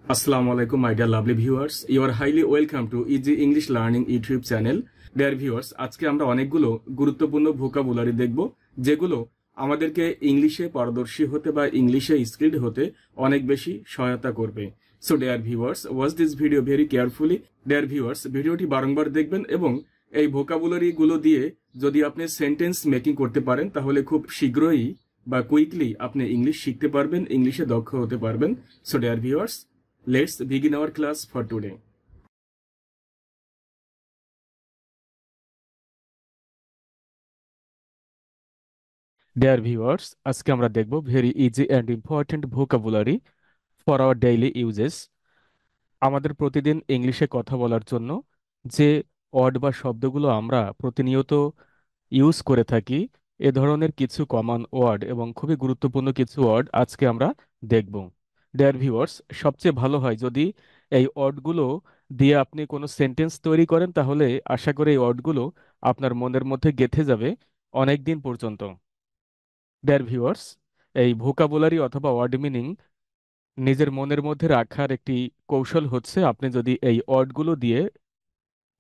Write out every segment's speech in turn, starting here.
Assalamu alaikum, my dear lovely viewers. You are highly welcome to Easy English Learning YouTube channel. Dear viewers, আজকে আমরা অনেকগুলো গুরুত্বপূর্ণ vocabulary দেখব যেগুলো আমাদেরকে ইংলিশে পারদর্শী হতে বা ইংলিশে স্কিলড হতে অনেক বেশি সহায়তা করবে। So dear viewers, watch this video very carefully. Dear viewers, ভিডিওটি বারংবার দেখবেন এবং এই ভোকাবুলারি গুলো দিয়ে যদি আপনি সেন্টেন্স মেকিং করতে পারেন তাহলে খুব শীঘ্রই বা কুইকলি আপনি ইংলিশ শিখতে পারবেন, ইংলিশে দক্ষ হতে পারবেন। So dear viewers, let's begin our class for today. Dear viewers, আজকে আমরা দেখব very easy and important vocabulary for our daily uses. আমাদের প্রতিদিন ইংলিশে কথা বলার জন্য যে ওয়ার্ড বা শব্দগুলো আমরা প্রতিনিয়ত ইউজ করে থাকি, এ ধরনের কিছু কমন ওয়ার্ড এবং খুবই গুরুত্বপূর্ণ কিছু ওয়ার্ড আজকে আমরা দেখব। ডিয়ার ভিউয়ার্স, সবচেয়ে ভালো হয় যদি এই ওয়ার্ডগুলো দিয়ে আপনি কোনো সেন্টেন্স তৈরি করেন, তাহলে আশা করি এই ওয়ার্ডগুলো আপনার মনের মধ্যে গেঁথে যাবে অনেক দিন পর্যন্ত। ডিয়ার ভিউয়ার্স, এই ভোকাবুলারি অথবা ওয়ার্ড মিনিং নিজের মনের মধ্যে রাখার একটি কৌশল হচ্ছে আপনি যদি এই ওয়ার্ডগুলো দিয়ে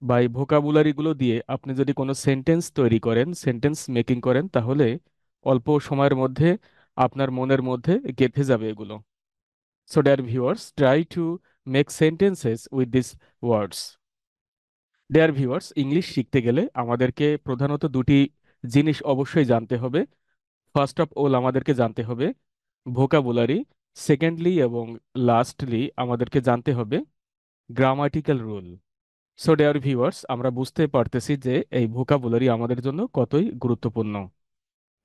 বা এই ভোকাবুলারিগুলো দিয়ে আপনি যদি কোনো সেন্টেন্স তৈরি করেন, সেন্টেন্স মেকিং করেন, তাহলে অল্প সময়ের মধ্যে আপনার মনের মধ্যে গেঁথে যাবে এগুলো। So dear viewers, try to make sentences with this words. Dear viewers, English শিখতে গেলে আমাদেরকে প্রধানত দুটি জিনিস অবশ্যই জানতে হবে। ফার্স্ট অফ অল আমাদেরকে জানতে হবে ভোকাবুলারি, সেকেন্ডলি এবং লাস্টলি আমাদেরকে জানতে হবে grammatical rule. So dear viewers, আমরা বুঝতে পারতেছি যে এই ভোকাবুলারি আমাদের জন্য কতই গুরুত্বপূর্ণ।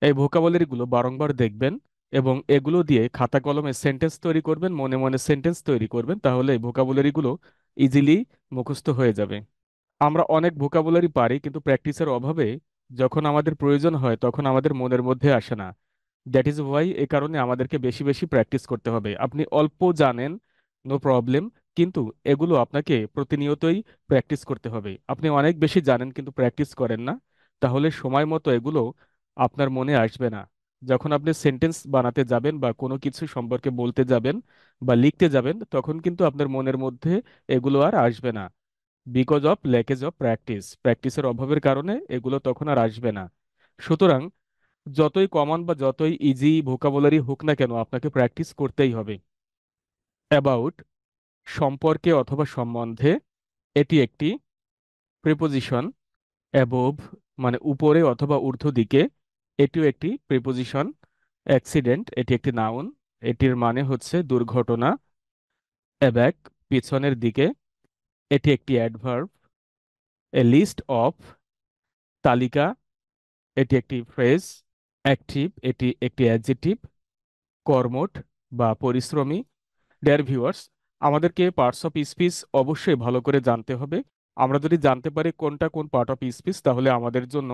এই ভোকাবুলারিগুলো বারংবার দেখবেন এবং এগুলো দিয়ে খাতা কলমে সেন্টেন্স তৈরি করবেন, মনে মনে সেন্টেন্স তৈরি করবেন, তাহলে এই ভোকাবুলারিগুলো ইজিলি মুখস্থ হয়ে যাবে। আমরা অনেক ভোকাবুলারি পারি, কিন্তু প্র্যাকটিসের অভাবে যখন আমাদের প্রয়োজন হয় তখন আমাদের মনের মধ্যে আসে না। দ্যাট ইজ ওয়াই, এ কারণে আমাদেরকে বেশি বেশি প্র্যাকটিস করতে হবে। আপনি অল্প জানেন, নো প্রবলেম, কিন্তু এগুলো আপনাকে প্রতিনিয়তই প্র্যাকটিস করতে হবে। আপনি অনেক বেশি জানেন কিন্তু প্র্যাকটিস করেন না, তাহলে সময় মতো এগুলো আপনার মনে আসবে না। যখন আপনি সেন্টেন্স বানাতে যাবেন বা কোনো কিছু সম্পর্কে বলতে যাবেন বা লিখতে যাবেন, তখন কিন্তু আপনার মনের মধ্যে এগুলো আর আসবে না। বিকজ অফ ল্যাকেজ অফ প্র্যাকটিস, প্র্যাকটিসের অভাবের কারণে এগুলো তখন আর আসবে না। সুতরাং যতই কমন বা যতই ইজি ভোকাবুলারি হোক না কেন, আপনাকে প্র্যাকটিস করতেই হবে। অ্যাবাউট, সম্পর্কে অথবা সম্বন্ধে, এটি একটি প্রিপোজিশন। অ্যাবোভ মানে উপরে অথবা ঊর্ধ্ব দিকে, এটিও একটি প্রিপোজিশন। অ্যাক্সিডেন্ট, এটি একটি নাউন, এটির মানে হচ্ছে দুর্ঘটনা। অ্যাব্যাক, পিছনের দিকে, এটি একটি অ্যাডভার্ব। এ লিস্ট অফ, তালিকা, এটি একটি ফ্রেজ। অ্যাক্টিভ, এটি একটি অ্যাডজেক্টিভ। কর্মঠ বা পরিশ্রমী। ডিয়ার ভিউয়ার্স, আমাদেরকে পার্টস অফ স্পিচ অবশ্যই ভালো করে জানতে হবে। আমরা যদি জানতে পারি কোনটা কোন পার্ট অফ স্পিচ, তাহলে আমাদের জন্য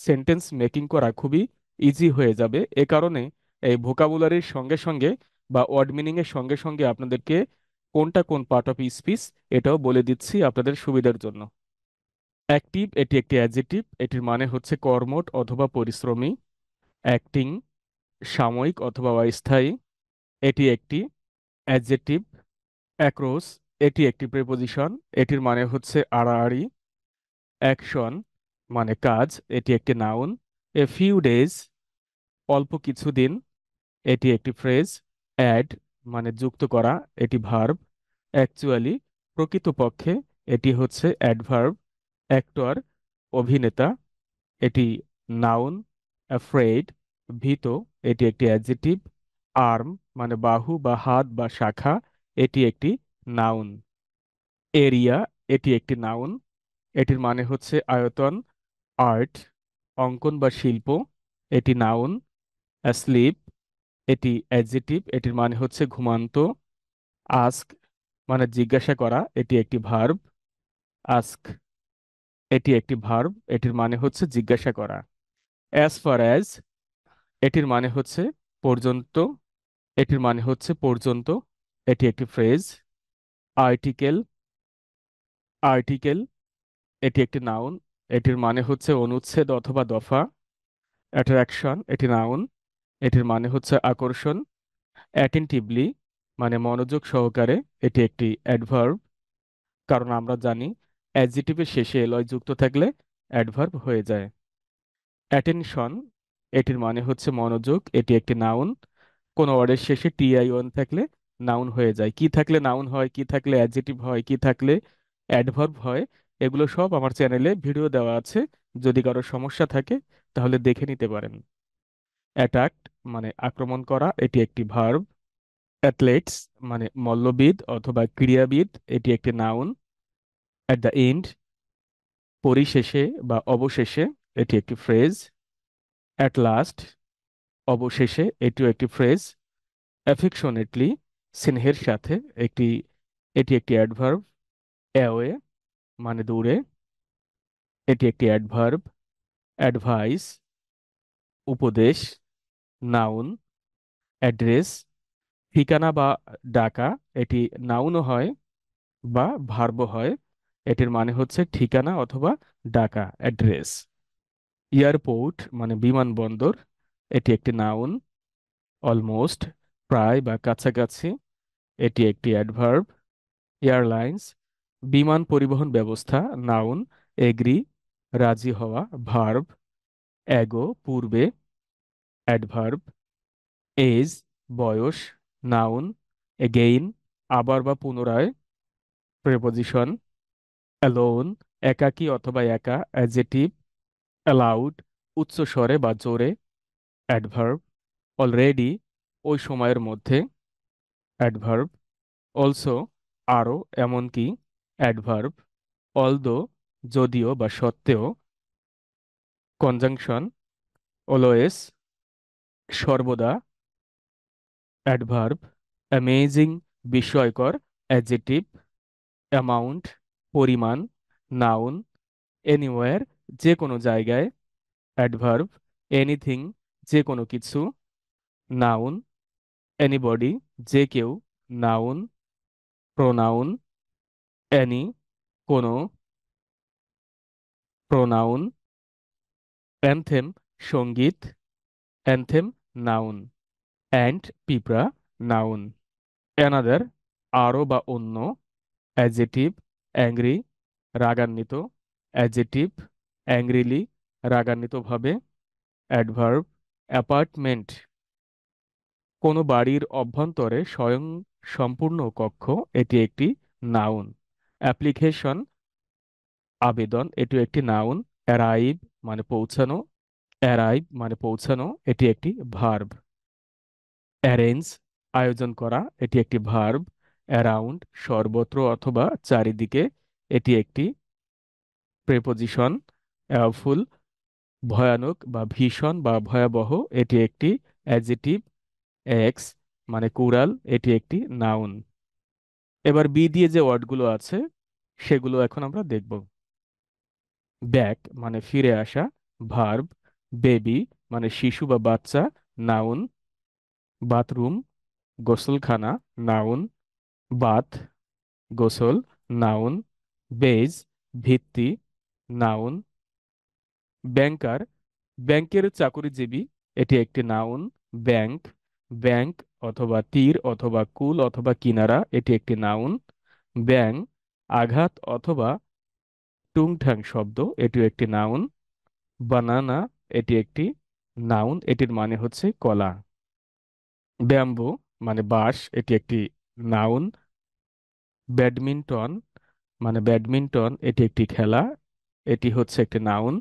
সেন্টেন্স মেকিং করা খুবই ইজি হয়ে যাবে। এ কারণে এই ভোকাবুলারির সঙ্গে সঙ্গে বা ওয়ার্ড মিনিং এর সঙ্গে সঙ্গে আপনাদেরকে কোনটা কোন পার্ট অফ স্পিচ এটাও বলে দিচ্ছি আপনাদের সুবিধার জন্য। অ্যাক্টিভ, এটি একটি অ্যাডজেক্টিভ, এটির মানে হচ্ছে কর্মঠ অথবা পরিশ্রমী। অ্যাক্টিং, সাময়িক অথবা অস্থায়ী, এটি একটি অ্যাডজেক্টিভ। অ্যাক্রোস, এটি একটি প্রিপোজিশন, এটির মানে হচ্ছে আড়াআড়ি। অ্যাকশন মানে কাজ, এটি একটি নাউন। এ ফিউ ডেজ, অল্প কিছুদিন, এটি একটি ফ্রেজ। অ্যাড মানে যুক্ত করা, এটি ভার্ব। অ্যাকচুয়ালি, প্রকৃতপক্ষে, এটি হচ্ছে অ্যাডভার্ব। অ্যাক্টর, অভিনেতা, এটি নাউন। অ্যাফ্রেড, ভীত, এটি একটি অ্যাডজেক্টিভ। আর্ম মানে বাহু বা হাত বা শাখা, এটি একটি নাউন। এরিয়া, এটি একটি নাউন, এটির মানে হচ্ছে আয়তন। আর্ট, অঙ্কন বা শিল্প, এটি নাউন। অ্যাসলিপ, এটি অ্যাডজেক্টিভ, এটির মানে হচ্ছে ঘুমান্ত। আস্ক মানে জিজ্ঞাসা করা, এটি একটি ভার্ব। আস্ক, এটি একটি ভার্ব, এটির মানে হচ্ছে জিজ্ঞাসা করা। অ্যাজ ফার অ্যাজ, এটির মানে হচ্ছে পর্যন্ত, এটির মানে হচ্ছে পর্যন্ত, এটি একটি ফ্রেজ। আর্টিকেল, আর্টিকেল, এটি একটি নাউন, এটির মানে হচ্ছে অনুচ্ছেদ অথবা দফা। অ্যাট্রাকশন, এটি নাউন, এটির মানে হচ্ছে আকর্ষণ। অ্যাটেন্টিভলি, মানে মনোযোগ সহকারে, এটি একটি অ্যাডভার্ব। কারণ আমরা জানি অ্যাডজেটিভের শেষে এলয় যুক্ত থাকলে অ্যাডভার্ব হয়ে যায়। অ্যাটেনশন, এটির মানে হচ্ছে মনোযোগ, এটি একটি নাউন। কোনো ওয়ার্ডের শেষে টিআই ওয়ান থাকলে নাউন হয়ে যায়। কি থাকলে নাউন হয়, কি থাকলে অ্যাডজেটিভ হয়, কি থাকলে অ্যাডভার্ব হয়, এগুলো সব আমার চ্যানেলে ভিডিও দেওয়া আছে। যদি কারো সমস্যা থাকে তাহলে দেখে নিতে পারেন। অ্যাটাক মানে আক্রমণ করা, এটি একটি ভার্ব। অ্যাথলেটস মানে মল্লবিদ অথবা ক্রীড়াবিদ, এটি একটি নাউন। অ্যাট দ্য এন্ড, পরিশেষে বা অবশেষে, এটি একটি ফ্রেজ। অ্যাট লাস্ট, অবশেষে, এটিও একটি ফ্রেজ। অ্যাফেকশনেটলি, স্নেহের সাথে, একটি এটি একটি অ্যাডভার্ব। অ্যাওয়ে মানে দূরে, এটি একটি অ্যাডভার্ব। অ্যাডভাইস, উপদেশ, নাউন। অ্যাড্রেস, ঠিকানা বা ডাকা, এটি নাউনও হয় বা ভার্বও হয়। এটির মানে হচ্ছে ঠিকানা অথবা ডাকা, অ্যাড্রেস। এয়ারপোর্ট মানে বিমানবন্দর, এটি একটি নাউন। অলমোস্ট, প্রায় বা কাছাকাছি, এটি একটি অ্যাডভার্ব। এয়ারলাইন্স, বিমান পরিবহন ব্যবস্থা, নাউন। এগ্রি, রাজি হওয়া, ভার্ব। অ্যাগো, পূর্বে, অ্যাডভার্ব। এজ, বয়স, নাউন। এগেইন, আবার বা পুনরায়, প্রেপোজিশন। অ্যালোন, একাকী অথবা একা, অ্যাডজেটিভ। অ্যালাউড, উচ্চ স্বরে বা জোরে, অ্যাডভার্ব। অলরেডি, ওই সময়ের মধ্যে, অ্যাডভার্ব। অলসো, আরও, এমনকি, অ্যাডভার্ব। অলদো, যদিও বা সত্ত্বেও, কনজাংশন। অলওয়েজ, সর্বদা, অ্যাডভার্ব। অ্যামেজিং, বিস্ময়কর, অ্যাডজেটিভ। অ্যামাউন্ট, পরিমাণ, নাউন। এনিওয়্যার, যে কোনো জায়গায়, অ্যাডভার্ব। এনিথিং, যে কোনো কিছু, নাউন। এনিবডি, যে কেউ, নাউন। প্রোনাউন। অ্যানি, কোনো, প্রোনাউন। অ্যানথেম, সঙ্গীত, অ্যানথেম, নাউন। অ্যান্ড, পিঁপড়া, নাউন। অ্যানাদার, আরও বা অন্য, অ্যাডজেটিভ। অ্যাংরি, রাগান্বিত, অ্যাডজেটিভ। অ্যাংরিলি, রাগান্বিতভাবে, অ্যাডভার্ব। অ্যাপার্টমেন্ট, কোনো বাড়ির অভ্যন্তরে স্বয়ং সম্পূর্ণ কক্ষ, এটি একটি নাউন। অ্যাপ্লিকেশন, আবেদন, এটি একটি নাউন। অ্যারাইভ মানে পৌঁছানো, অ্যারাইভ মানে পৌঁছানো, এটি একটি ভার্ব। অ্যারেঞ্জ, আয়োজন করা, এটি একটি ভার্ব। অ্যারাউন্ড, সর্বত্র অথবা চারিদিকে, এটি একটি প্রেপোজিশন। ফুল, ভয়ানক বা ভীষণ বা ভয়াবহ, এটি একটি অ্যাডজেটিভ। এক্স মানে কুড়াল, এটি একটি নাউন। এবার বি দিয়ে যে ওয়ার্ডগুলো আছে সেগুলো এখন আমরা দেখব। ব্যাক মানে ফিরে আসা, ভার্ব। বেবি মানে শিশু বা বাচ্চা, নাউন। বাথরুম, গোসলখানা, নাউন। বাথ, গোসল, নাউন। বেজ, ভিত্তি, নাউন। ব্যাংকার, ব্যাংকের চাকুরিজীবী, এটি একটি নাউন। ব্যাংক, ব্যাংক অথবা তীর অথবা কুল অথবা কিনারা, এটি একটি নাউন। ব্যাং, আঘাত অথবা টুংঠাং শব্দ, এটিও একটি নাউন। বানানা, এটি একটি নাউন, এটির মানে হচ্ছে কলা। ব্যাম্বু মানে বাঁশ, এটি একটি নাউন। ব্যাডমিন্টন মানে ব্যাডমিন্টন, এটি একটি খেলা, এটি হচ্ছে একটি নাউন।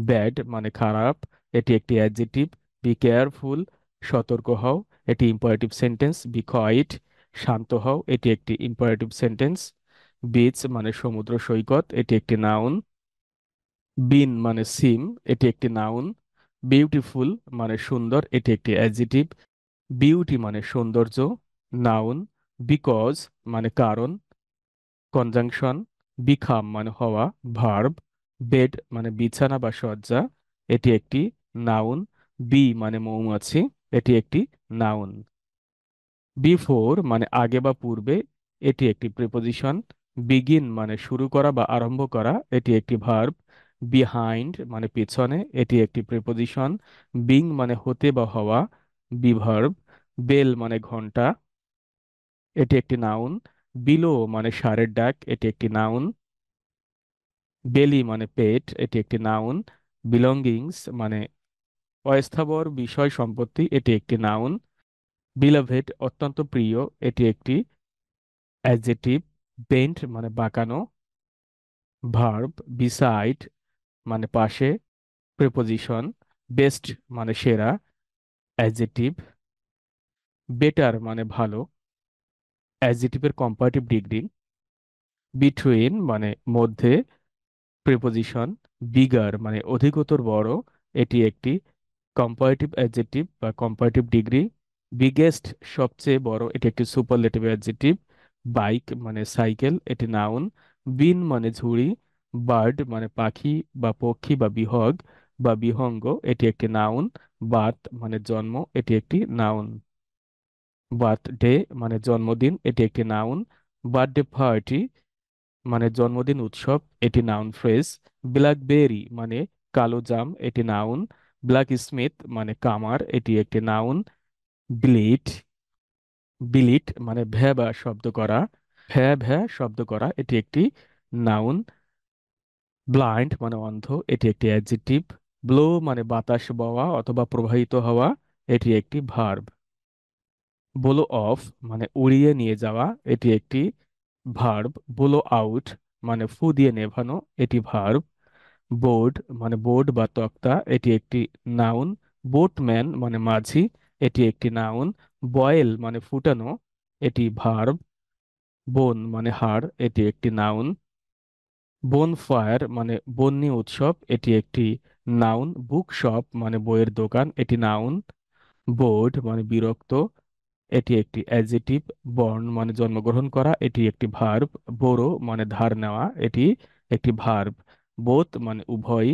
ব্যাড মানে খারাপ, এটি একটি অ্যাডজেটিভ। বি কেয়ারফুল, সতর্ক হও, এটি ইম্পারেটিভ সেন্টেন্স। বি কোয়াইট, শান্ত হও, এটি একটি ইম্পারেটিভ সেন্টেন্স। বিচ মানে সমুদ্র সৈকত, এটি একটি নাউন। বিন মানে সিম, এটি একটি নাউন। বিউটিফুল মানে সুন্দর, এটি একটি অ্যাডজেটিভ। বিউটি মানে সৌন্দর্য, নাউন। বিকজ মানে কারণ, কনজাংশন। বিকাম মানে হওয়া, ভার্ব। বেড মানে বিছানা বা শয্যা, এটি একটি নাউন। বি মানে মৌমাছি, এটি একটি নাউন। বিফোর মানে আগে বা পূর্বে, এটি একটি প্রিপোজিশন। বিগিন মানে শুরু করা বা আরম্ভ করা, এটি একটি ভার্ব। বিহাইন্ড মানে পিছনে, এটি একটি প্রিপোজিশন। বিং মানে হতে বা হওয়া, বিভার্ব। বেল মানে ঘন্টা, এটি একটি নাউন। বিলো মানে ষাঁড়ের ডাক, এটি একটি নাউন। বেলি মানে পেট, এটি একটি নাউন। বিলঙ্গিংস মানে অস্থাবর বিষয় সম্পত্তি, এটি একটি নাউন। বিলাভেড অত্যন্ত প্রিয়, এটি একটি অ্যাডজেটিভ। বেন্ট মানে বাঁকানো। ভার্ব বিসাইড মানে পাশে, প্রিপোজিশন। বেস্ট মানে সেরা, অ্যাডজেটিভ। বেটার মানে ভালো, অ্যাডজেটিভের কম্পারেটিভ ডিগ্রি। বিটুইন মানে মধ্যে, প্রিপোজিশন। বিগার মানে অধিকতর বড়, এটি একটি কম্পারেটিভ অ্যাডজেটিভ বা কম্পারেটিভ ডিগ্রি। বিগেস্ট সবচেয়ে বড়, এটি একটি সুপারলেটিভ অ্যাডজেটিভ। বাইক মানে সাইকেল, এটি নাউন। বিন মানে ঝুড়ি। বার্ড মানে পাখি বা পক্ষী বা বিহগ বা বিহঙ্গ, এটি একটি নাউন। বার্থ মানে জন্ম, এটি একটি নাউন। বার্থডে মানে জন্মদিন, এটি একটি নাউন। বার্থডে পার্টি মানে জন্মদিন উৎসব, এটি নাউন ফ্রেজ। ব্ল্যাকবেরি মানে কালো জাম, এটি নাউন। ব্ল্যাক স্মিথ মানে কামার, এটি একটি নাউন। ব্লিট বিলিট মানে ভ্যা বা শব্দ করা, ভ্যা ভ্যা শব্দ করা, এটি একটি নাউন। ব্লাইন্ড মানে অন্ধ, এটি একটি অ্যাডজেটিভ। ব্লো মানে বাতাস বওয়া অথবা প্রবাহিত হওয়া, এটি একটি ভার্ব। ব্লো অফ মানে উড়িয়ে নিয়ে যাওয়া, এটি একটি ভার্ব। ব্লো আউট মানে ফু দিয়ে নেভানো, এটি ভার্ব। বোর্ড মানে বোর্ড বা তক্তা, এটি একটি নাউন। বোটম্যান মানে মাঝি, এটি একটি নাউন। বয়েল মানে ফুটানো, এটি ভার্ব। বোন মানে হাড়, এটি একটি নাউন। বোন ফায়ার মানে বন্যী উৎসব, এটি একটি নাউন। বুক শপ মানে বইয়ের দোকান, এটি নাউন। বোর্ড মানে বিরক্ত, এটি একটি অ্যাডজেটিভ। বর্ন মানে জন্মগ্রহণ করা, এটি একটি ভার্ব। বোরো মানে ধার নেওয়া, এটি একটি ভার্ব। বোথ মানে উভয়।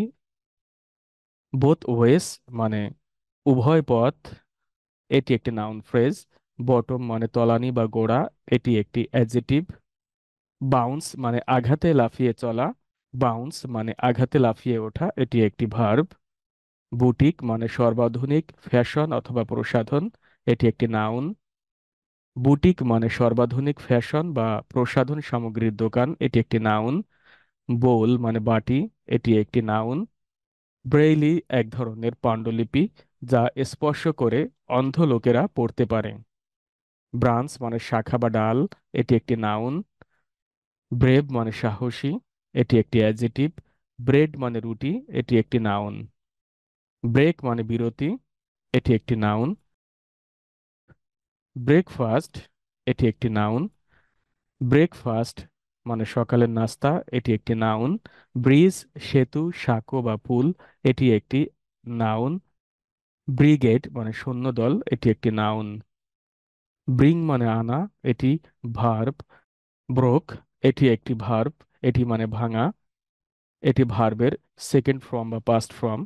বোথ ওয়েস মানে উভয় পথ, এটি একটি নাউন ফ্রেজ। বটম মানে তলানি বা গোড়া, এটি একটি অ্যাডজেটিভ। বাউন্স মানে আঘাতে লাফিয়ে চলা, বাউন্স মানে আঘাতে লাফিয়ে ওঠা, এটি একটি ভার্ব। বুটিক মানে সর্বাধুনিক ফ্যাশন অথবা প্রসাধন, এটি একটি নাউন। বুটিক মানে সর্বাধুনিক ফ্যাশন বা প্রসাধন সামগ্রীর দোকান, এটি একটি নাউন। বোল মানে বাটি, এটি একটি নাউন। ব্রেইলি এক ধরনের পাণ্ডুলিপি যা স্পর্শ করে অন্ধ লোকেরা পড়তে পারে। ব্রাঞ্চ মানে শাখা বা ডাল, এটি একটি নাউন। ব্রেভ মানে সাহসী, এটি একটি অ্যাডজেটিভ। ব্রেড মানে রুটি, এটি একটি নাউন। ব্রেক মানে বিরতি, এটি একটি নাউন। ব্রেকফাস্ট, এটি একটি নাউন। ব্রেকফাস্ট মানে সকালের নাস্তা, এটি একটি নাউন। ব্রিজ সেতু, সাঁকো বা পুল, এটি একটি নাউন। ব্রিগেড মানে সৈন্যদল, এটি একটি নাউন। ব্রিং মানে আনা, এটি ভার্ব। ব্রোক এটি একটি ভার্ব, এটি মানে ভাঙা, এটি ভার্বের সেকেন্ড ফর্ম বা পাস্ট ফর্ম।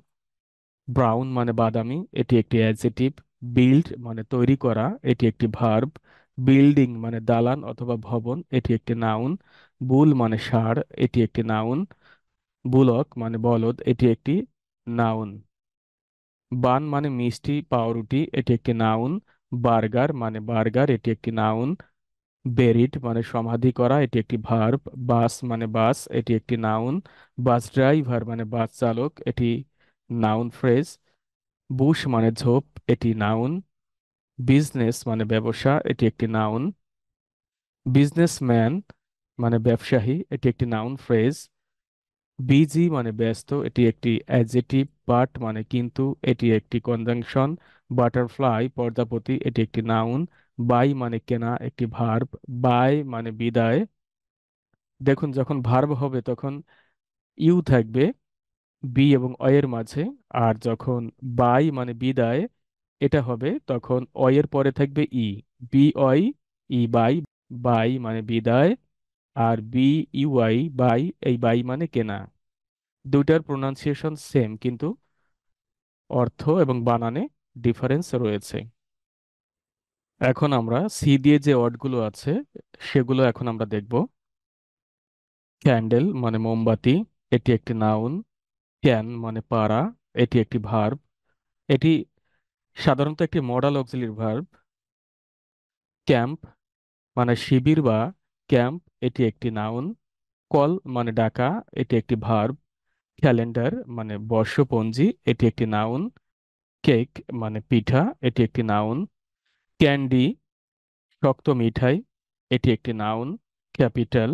ব্রাউন মানে বাদামি, এটি একটি অ্যাডজেটিভ। বিল্ড মানে তৈরি করা, এটি একটি ভার্ব। বিল্ডিং মানে দালান অথবা ভবন, এটি একটি নাউন। বুল মানে ষাঁড়, এটি একটি নাউন। বুলক মানে বলদ, এটি একটি নাউন। বান মানে মিষ্টি পাউরুটি, এটি একটি নাউন। বার্গার মানে বার্গার, এটি একটি নাউন। বেরিড মানে সমাধি করা, এটি একটি ভার্ব। বাস মানে বাস, এটি একটি নাউন। বাস ড্রাইভার মানে বাস চালক, এটি নাউন ফ্রেজ। বুশ মানে ঝোপ, এটি নাউন। বিজনেস মানে ব্যবসা, এটি একটি নাউন। বিজনেসম্যান মানে ব্যবসায়ী, এটি একটি নাউন ফ্রেজ। বিজি মানে ব্যস্ত, এটি একটি অ্যাডজেটিভ। বাট মানে কিন্তু, এটি একটি কনজাংশন। বাটারফ্লাই প্রজাপতি, এটি একটি নাউন। বাই মানে কেনা, একটি ভার্ব। বাই মানে বিদায়। দেখুন যখন ভার্ব হবে তখন ইউ থাকবে বি এবং অয়ের মাঝে, আর যখন বাই মানে বিদায় এটা হবে তখন অয়ের পরে থাকবে ই। বি অই, ই বাই। বাই মানে বিদায়, আর বি ইউআই বাই, এই বাই মানে কেনা। দুইটার প্রোনাউন্সিয়েশন সেম, কিন্তু অর্থ এবং বানানে ডিফারেন্স রয়েছে। এখন আমরা সি দিয়ে যে ওয়ার্ডগুলো আছে সেগুলো এখন আমরা দেখব। ক্যান্ডেল মানে মোমবাতি, এটি একটি নাউন। ক্যান মানে পারা, এটি একটি ভার্ব। এটি সাধারণত একটি মডাল অক্সিলারি ভার্ব। ক্যাম্প মানে শিবির বা ক্যাম্প, এটি একটি নাউন। কল মানে ডাকা, এটি একটি ভার্ব। ক্যালেন্ডার মানে বর্ষপঞ্জি, এটি একটি নাউন। কেক মানে পিঠা, এটি একটি নাউন। ক্যান্ডি শক্ত মিঠাই, এটি একটি নাউন। ক্যাপিটাল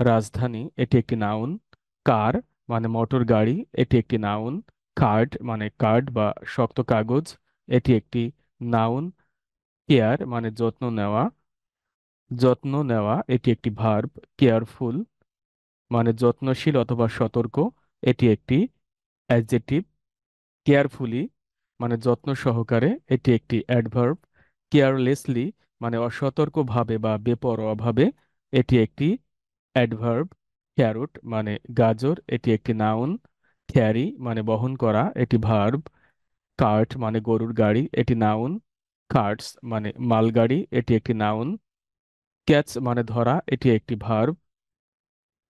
রাজধানী, এটি একটি নাউন। কার মানে মোটর গাড়ি, এটি একটি নাউন। কার্ড মানে কার্ড বা শক্ত কাগজ, এটি একটি নাউন। কেয়ার মানে যত্ন নেওয়া, এটি একটি ভার্ব। কেয়ারফুল মানে যত্নশীল অথবা সতর্ক, এটি একটি অ্যাডজেক্টিভ। কেয়ারফুলি মানে যত্ন সহকারে, এটি একটি অ্যাডভার্ব। কেয়ারলেসলি মানে অসতর্কভাবে বা বেপরোয়াভাবে, এটি একটি অ্যাডভার্ব। ক্যারট মানে গাজর, এটি একটি নাউন। ক্যারি মানে বহন করা, এটি ভার্ব। কার্ট মানে গরুর গাড়ি, এটি নাউন। কার্টস মানে মালগাড়ি, এটি একটি নাউন। ক্যাচ মানে ধরা, এটি একটি ভার্ব।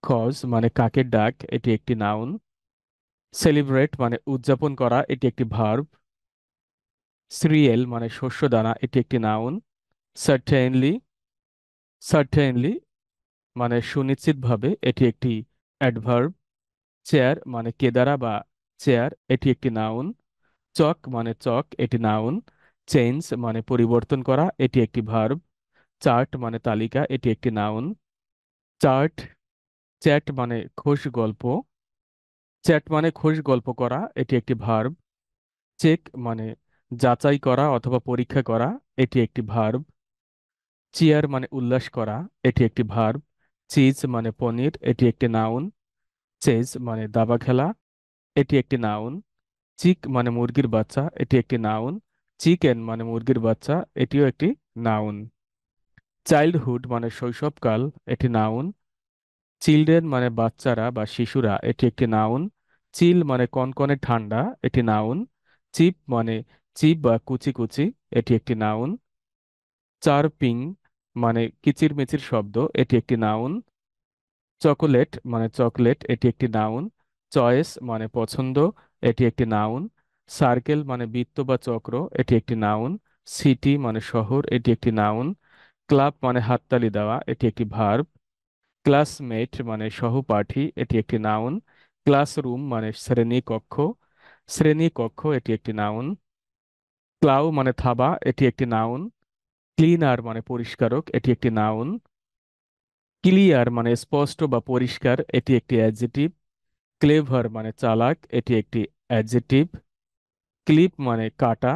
কজ মানে কাকের ডাক, এটি একটি নাউন। সেলিব্রেট মানে উদযাপন করা, এটি একটি ভার্ব। সিরিয়েল মানে শস্যদানা, এটি একটি নাউন। সার্টেনলি সার্টেনলি মানে সুনিশ্চিতভাবে, এটি একটি অ্যাডভার্ব। চেয়ার মানে কেদারা বা চেয়ার, এটি একটি নাউন। চক মানে চক, এটি নাউন। চেঞ্জ মানে পরিবর্তন করা, এটি একটি ভার্ব। চার্ট মানে তালিকা, এটি একটি নাউন। চার্ট চ্যাট মানে খোশ গল্প চ্যাট মানে খোশ গল্প করা, এটি একটি ভার্ব। চেক মানে যাচাই করা অথবা পরীক্ষা করা, এটি একটি ভার্ব। চিয়ার মানে উল্লাস করা, এটি একটি ভার্ব। চিজ মানে পনির, এটি একটি নাউন। চেজ মানে দাবা খেলা, এটি একটি নাউন। চিক মানে মুরগির বাচ্চা, এটি একটি নাউন। চিকেন মানে মুরগির বাচ্চা, এটিও একটি নাউন। চাইল্ডহুড মানে শৈশবকাল, এটি নাউন। চিলড্রেন মানে বাচ্চারা বা শিশুরা, এটি একটি নাউন। চিল মানে কনকনে ঠান্ডা, এটি নাউন। চিপ মানে চিপ বা কুচি কুচি, এটি একটি নাউন। চারপিং মানে কিচিরমিচির শব্দ, এটি একটি নাউন। চকোলেট মানে চকলেট, এটি একটি নাউন। চয়েস মানে পছন্দ, এটি একটি নাউন। সার্কেল মানে বৃত্ত বা চক্র, এটি একটি নাউন। সিটি মানে শহর, এটি একটি নাউন। ক্লাব মানে হাততালি দেওয়া, এটি একটি ভার্ব। ক্লাসমেট মানে সহপাঠী, এটি একটি নাউন। ক্লাসরুম মানে শ্রেণীকক্ষ, এটি একটি নাউন। ক্লাউ মানে থাবা, এটি একটি নাউন। ক্লিনার মানে পরিষ্কারক, এটি একটি নাউন। ক্লিয়ার মানে স্পষ্ট বা পরিষ্কার, এটি একটি অ্যাডজেটিভ। ক্লেভার মানে চালাক, এটি একটি অ্যাডজেটিভ। ক্লিপ মানে কাটা,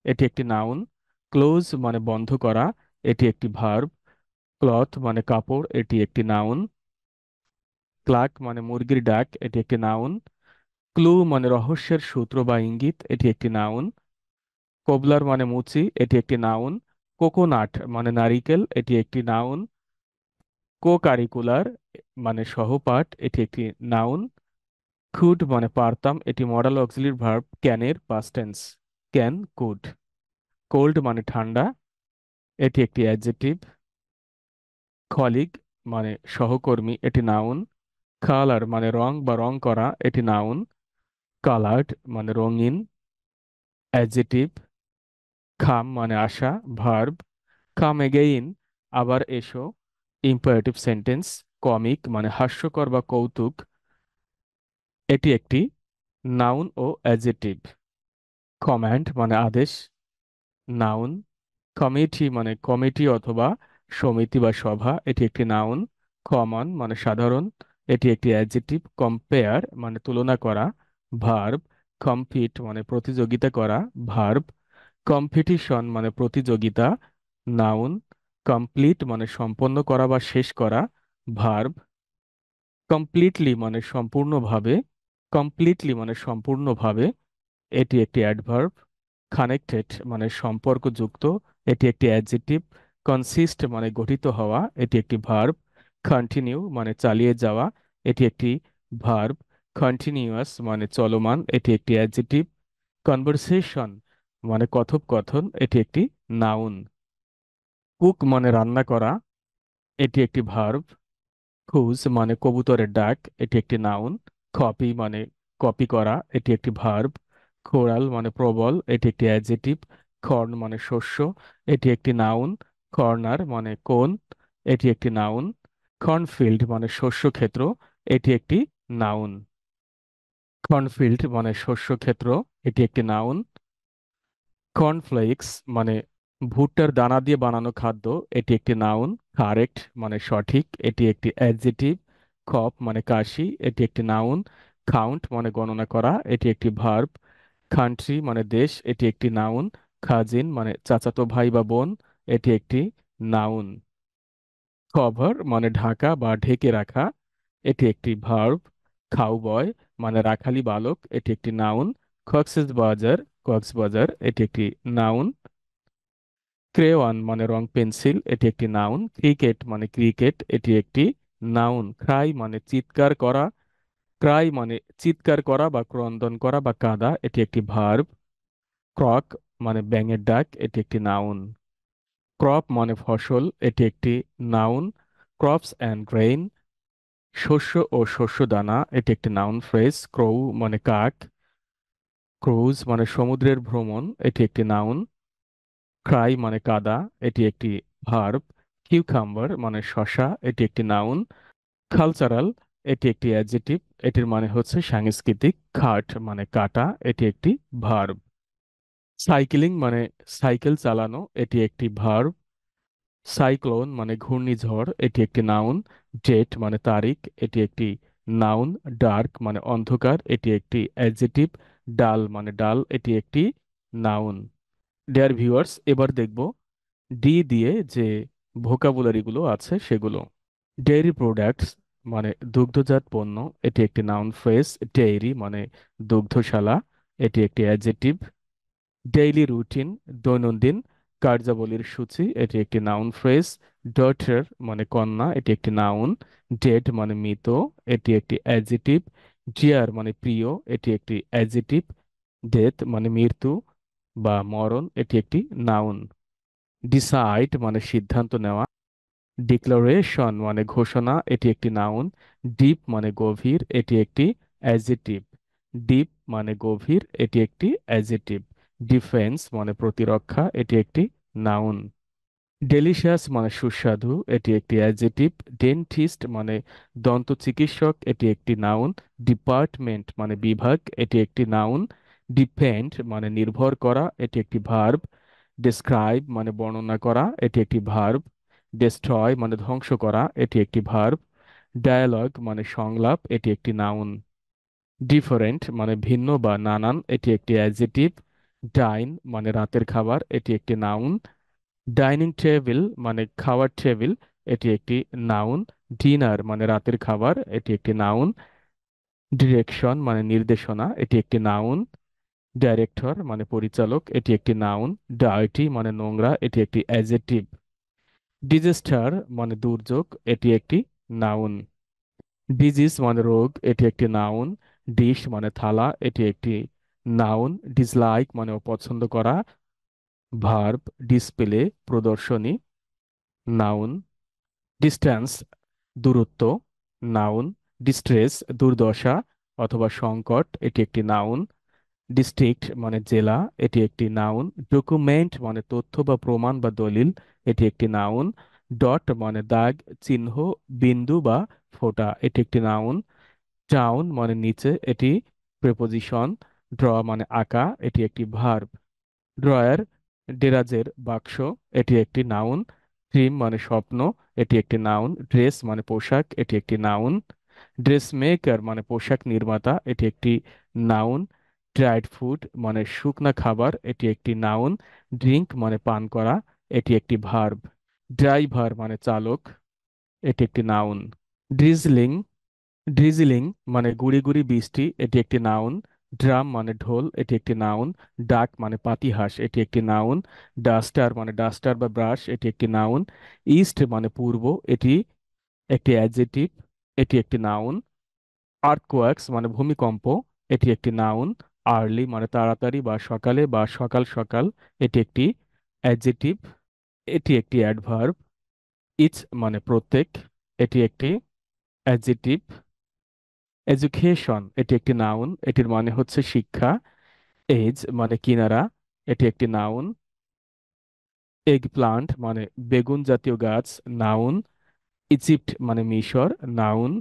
এটি একটি নাউন। ক্লোজ মানে বন্ধ করা, এটি একটি ভার্ব। ক্লথ মানে কাপড়, এটি একটি নাউন। ক্লাক মানে মুরগির ডাক, এটি একটি নাউন। ক্লু মানে রহস্যের সূত্র বা ইঙ্গিত, এটি একটি নাউন। কোবলার মানে মুচি, এটি একটি নাউন। কোকোনাট মানে নারিকেল, এটি একটি নাউন। কো কারিকুলার মানে সহপাঠ, এটি একটি নাউন। কুড মানে পারতাম, এটি মডাল অক্সিলিয়ারি ভার্ব ক্যানের past tense. Can could. Cold মানে ঠান্ডা, এটি একটি অ্যাডজেক্টিভ। কলিগ মানে সহকর্মী, এটি নাউন। কালার মানে রং বা রং করা, এটি নাউন। কালার্ড মানে রঙিন, অ্যাডজেক্টিভ। খাম মানে আসা, ভার্ব। কাম এগেইন আবার এসো, ইম্পারেটিভ সেন্টেন্স। কমিক মানে হাস্যকর বা কৌতুক, এটি একটি নাউন ও অ্যাডজেক্টিভ। কমান্ড মানে আদেশ, নাউন। কমিটি মানে কমিটি অথবা সমিতি বা সভা, এটি একটি নাউন। কমন মানে সাধারণ, এটি একটি অ্যাডজেক্টিভ। কম্পেয়ার মানে তুলনা করা, ভার্ব। কম্পিট মানে প্রতিযোগিতা করা, ভার্ব। কম্পিটিশন মানে প্রতিযোগিতা, নাউন। কমপ্লিট মানে সম্পন্ন করা বা শেষ করা, ভার্ব। কমপ্লিটলি মানে সম্পূর্ণভাবে কমপ্লিটলি মানে সম্পূর্ণভাবে, এটি একটি অ্যাডভার্ব। কানেক্টেড মানে সম্পর্কযুক্ত, এটি একটি অ্যাডজেক্টিভ। কনসিস্ট মানে গঠিত হওয়া, এটি একটি ভার্ব। কন্টিনিউ মানে চালিয়ে যাওয়া, এটি একটি ভার্ব। কন্টিনিউয়াস মানে চলমান, এটি একটি অ্যাডজেক্টিভ। কনভারসেশন মানে কথোপকথন, এটি একটি নাউন। কুক মানে রান্না করা, এটি একটি ভার্ব। খুজ মানে কবুতরের ডাক, এটি একটি নাউন। কপি মানে কপি করা, এটি একটি ভার্ব। কোরাল মানে প্রবল, এটি একটি অ্যাডজেক্টিভ। কর্ন মানে শস্য, এটি একটি নাউন। কর্নার মানে কোণ, এটি একটি নাউন। কর্নফিল্ড মানে শস্য ক্ষেত্র, এটি একটি নাউন। কর্নফিল্ড মানে শস্য ক্ষেত্র, এটি একটি নাউন। কর্নফ্লেক্স মানে ভুট্টার দানা দিয়ে বানানো খাদ্য, এটি একটি নাউন। কারেক্ট মানে সঠিক, এটি একটি অ্যাডজেটিভ। কফ মানে কাশি, এটি একটি নাউন। কাউন্ট মানে গণনা করা, এটি একটি ভার্ব। কান্ট্রি মানে দেশ, এটি একটি নাউন। কাজিন মানে চাচাতো ভাই বা বোন, এটি একটি নাউন। কভার মানে ঢাকা বা ঢেকে রাখা, এটি একটি ভার্ব। খাউবয় মানে রাখালি বালক, এটি একটি নাউন। কক্সবাজার, কক্সবাজার, এটি একটি নাউন। ক্রেওয়ান মানে রং পেন্সিল, এটি একটি নাউন। ক্রিকেট মানে ক্রিকেট, এটি একটি নাউন। ক্রাই মানে চিৎকার করা, ক্রাই মানে চিৎকার করা বা ক্রন্দন করা বা কাঁদা, এটি একটি ভার্ব। ক্রক মানে ব্যাঙের ডাক, এটি একটি নাউন। ক্রপ মানে ফসল, এটি একটি নাউন। ক্রপস অ্যান্ড গ্রেইন, শস্য ও শস্য দানা, এটি একটি নাউন ফ্রেজ। ক্রৌ মানে কাক, ক্রুজ মানে সমুদ্রের ভ্রমণ, এটি একটি নাউন। ক্রাই মানে কাদা, এটি একটি ভার্ব। কিউকাম্বার মানে শসা, এটি একটি নাউন। কালচারাল, এটি একটি অ্যাডজেটিভ, এটির মানে হচ্ছে সাংস্কৃতিক। কাট মানে কাটা, এটি একটি ভার্ব। সাইক্লিং মানে সাইকেল চালানো, এটি একটি ভার্ব। সাইক্লোন মানে ঘূর্ণিঝড়, এটি একটি নাউন। ডেট মানে তারিখ, এটি একটি নাউন। ডার্ক মানে অন্ধকার, এটি একটি অ্যাডজেটিভ। ডাল মানে ডাল, এটি একটি নাউন। ডিয়ার ভিউয়ার্স, এবার দেখব ডি দিয়ে যে ভোকাবুলারিগুলো আছে সেগুলো। ডেইরি প্রোডাক্টস মানে দুগ্ধজাত পণ্য, এটি একটি নাউন ফ্রেজ। ডেইরি মানে দুগ্ধশালা, এটি একটি অ্যাডজেটিভ। ডেইলি রুটিন দৈনন্দিন কার্যাবলীর সূচি, এটি একটি নাউন ফ্রেজ। ডটার মানে কন্যা, এটি একটি নাউন। ডেড মানে মৃত, এটি একটি অ্যাডজেটিভ। ডিয়ার মানে প্রিয়, এটি একটি অ্যাডজেটিভ। ডেথ মানে মৃত্যু বা মরণ, এটি একটি নাউন। ডিসাইড মানে সিদ্ধান্ত নেওয়া। ডিক্লারেশন মানে ঘোষণা, এটি একটি নাউন। ডিপ মানে গভীর, এটি একটি অ্যাডজেটিভ। ডিপ মানে গভীর, এটি একটি অ্যাডজেটিভ। ডিফেন্স মানে প্রতিরক্ষা, এটি একটি নাউন। ডেলিশিয়াস মানে সুস্বাদু, এটি একটি অ্যাডজেটিভ। ডেন্টিস্ট মানে দন্ত চিকিৎসক, এটি একটি নাউন। ডিপার্টমেন্ট মানে বিভাগ, এটি একটি নাউন। ডিপেন্ড মানে নির্ভর করা, এটি একটি ভার্ব। ডেসক্রাইব মানে বর্ণনা করা, এটি একটি ভার্ব। ডেস্ট্রয় মানে ধ্বংস করা, এটি একটি ভার্ব। ডায়ালগ মানে সংলাপ, এটি একটি নাউন। ডিফারেন্ট মানে ভিন্ন বা নানান, এটি একটি অ্যাডজেটিভ। ডাইন মানে রাতের খাবার, এটি একটি নাউন। ডাইনিং টেবিল মানে খাওয়ার টেবিল, এটি একটি নাউন। ডিনার মানে রাতের খাবার, এটি একটি নাউন। ডিরেকশন মানে নির্দেশনা, এটি একটি নাউন। ডাইরেক্টর মানে পরিচালক, এটি একটি নাউন। ডার্টি মানে নোংরা, এটি একটি অ্যাডজেটিভ। ডিজাস্টার মানে দুর্যোগ, এটি একটি নাউন। ডিজিজ মানে রোগ, এটি একটি নাউন। ডিশ মানে থালা, এটি একটি নাউন। ডিসলাইক মানে অপছন্দ করা, ভার্ব। ডিসপ্লে প্রদর্শনী, নাউন। ডিস্ট্যান্স দূরত্ব, নাউন। ডিস্ট্রেস দুর্দশা অথবা সংকট, এটি একটি নাউন। ডিস্ট্রিক্ট মানে জেলা, এটি একটি নাউন। ডকুমেন্ট মানে তথ্য বা প্রমাণ বা দলিল, এটি একটি নাউন। ডট মানে দাগ, চিহ্ন, বিন্দু বা ফোঁটা, এটি একটি নাউন। টাউন মানে নিচে, এটি প্রেপোজিশন। ড্র মানে আঁকা, এটি একটি ভার্ব। ড্রয়ার ডেরাজের বাক্স, এটি একটি নাউন। ড্রিম মানে স্বপ্ন, এটি একটি নাউন। ড্রেস মানে পোশাক, এটি একটি নাউন। ড্রেস মেকার মানে পোশাক নির্মাতা, এটি একটি নাউন। ড্রাইড ফুড মানে শুকনা খাবার, এটি একটি নাউন। ড্রিঙ্ক মানে পান করা, এটি একটি ভার্ব। ড্রাইভার মানে চালক, এটি একটি নাউন। ড্রিজলিং ড্রিজলিং মানে গুড়ি গুড়ি বৃষ্টি, এটি একটি নাউন। ড্রাম মানে ঢোল, এটি একটি নাউন। ডাক মানে পাতিহাঁস, এটি একটি নাউন। ডাস্টার মানে ডাস্টার বা ব্রাশ, এটি একটি নাউন। ইস্ট মানে পূর্ব, এটি একটি অ্যাডজেটিভ, এটি একটি নাউন। আর্থকোয়াক্স মানে ভূমিকম্প, এটি একটি নাউন। আর্লি মানে তাড়াতাড়ি বা সকালে বা সকাল সকাল, এটি একটি অ্যাডজেটিভ, এটি একটি অ্যাডভার্ব। ইচ মানে প্রত্যেক, এটি একটি অ্যাডজেটিভ। এডুকেশন এটি একটি নাউন, এটির মানে হচ্ছে শিক্ষা। এজ মানে কিনারা, এটি একটি নাউন। এগ প্লান্ট মানে বেগুন জাতীয় গাছ, নাউন। ইজিপ্ট মানে মিশর, নাউন।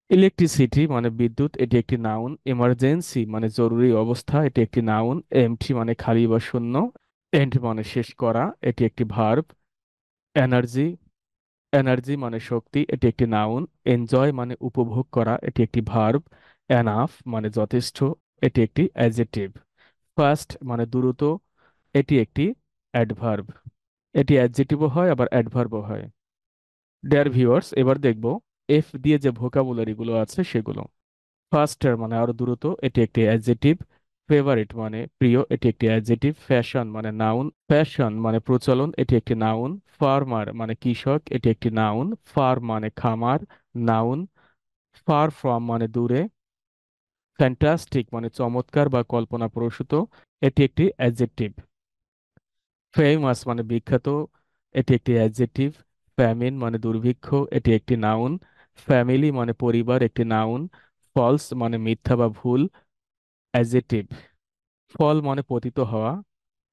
ইলেকট্রিসিটি মানে বিদ্যুৎ, এটি একটি নাউন। এমার্জেন্সি মানে জরুরি অবস্থা, এটি একটি নাউন। এমটি মানে খালি বা শূন্য। এন্ড মানে শেষ করা, এটি একটি ভার্ব। এনার্জি, এনার্জি মানে শক্তি, এটি একটি নাউন। এনজয় মানে উপভোগ করা, এটি একটি ভার্ব। এনাফ মানে যথেষ্ট, এটি একটি অ্যাডজেক্টিভ। ফাস্ট মানে দ্রুত, এটি একটি অ্যাডভার্ব। এটি অ্যাডজেক্টিভও হয় আবার অ্যাডভার্বও হয়। ডিয়ার ভিউয়ার্স, এবার দেখব এফ দিয়ে যে ভোকাবুলারি গুলো আছে সেগুলো। ফাস্টার মানে আরো দ্রুত, এটি একটি অ্যাডজেক্টিভ। ফেভারিট মানে প্রিয়, এটি একটি অ্যাডজেক্টিভ। ফ্যাশন মানে নাউন। ফ্যাশন মানে প্রচলন, এটি একটি নাউন। ফার্মার মানে কৃষক, এটি একটি নাউন। ফার্ম মানে খামার, নাউন। ফার ফ্রম মানে দূরে। ফ্যান্টাস্টিক মানে চমৎকার বা কল্পনাপ্রসূত, এটি একটি অ্যাডজেক্টিভ। ফেমাস মানে বিখ্যাত, এটি একটি অ্যাডজেক্টিভ। ফ্যামিন মানে দুর্ভিক্ষ, এটি একটি নাউন। ফ্যামিলি মানে পরিবার, একটি নাউন। ফলস মানে মিথ্যা বা ভুল, অ্যাডজেক্টিভ। ফল মানে পতিত হওয়া,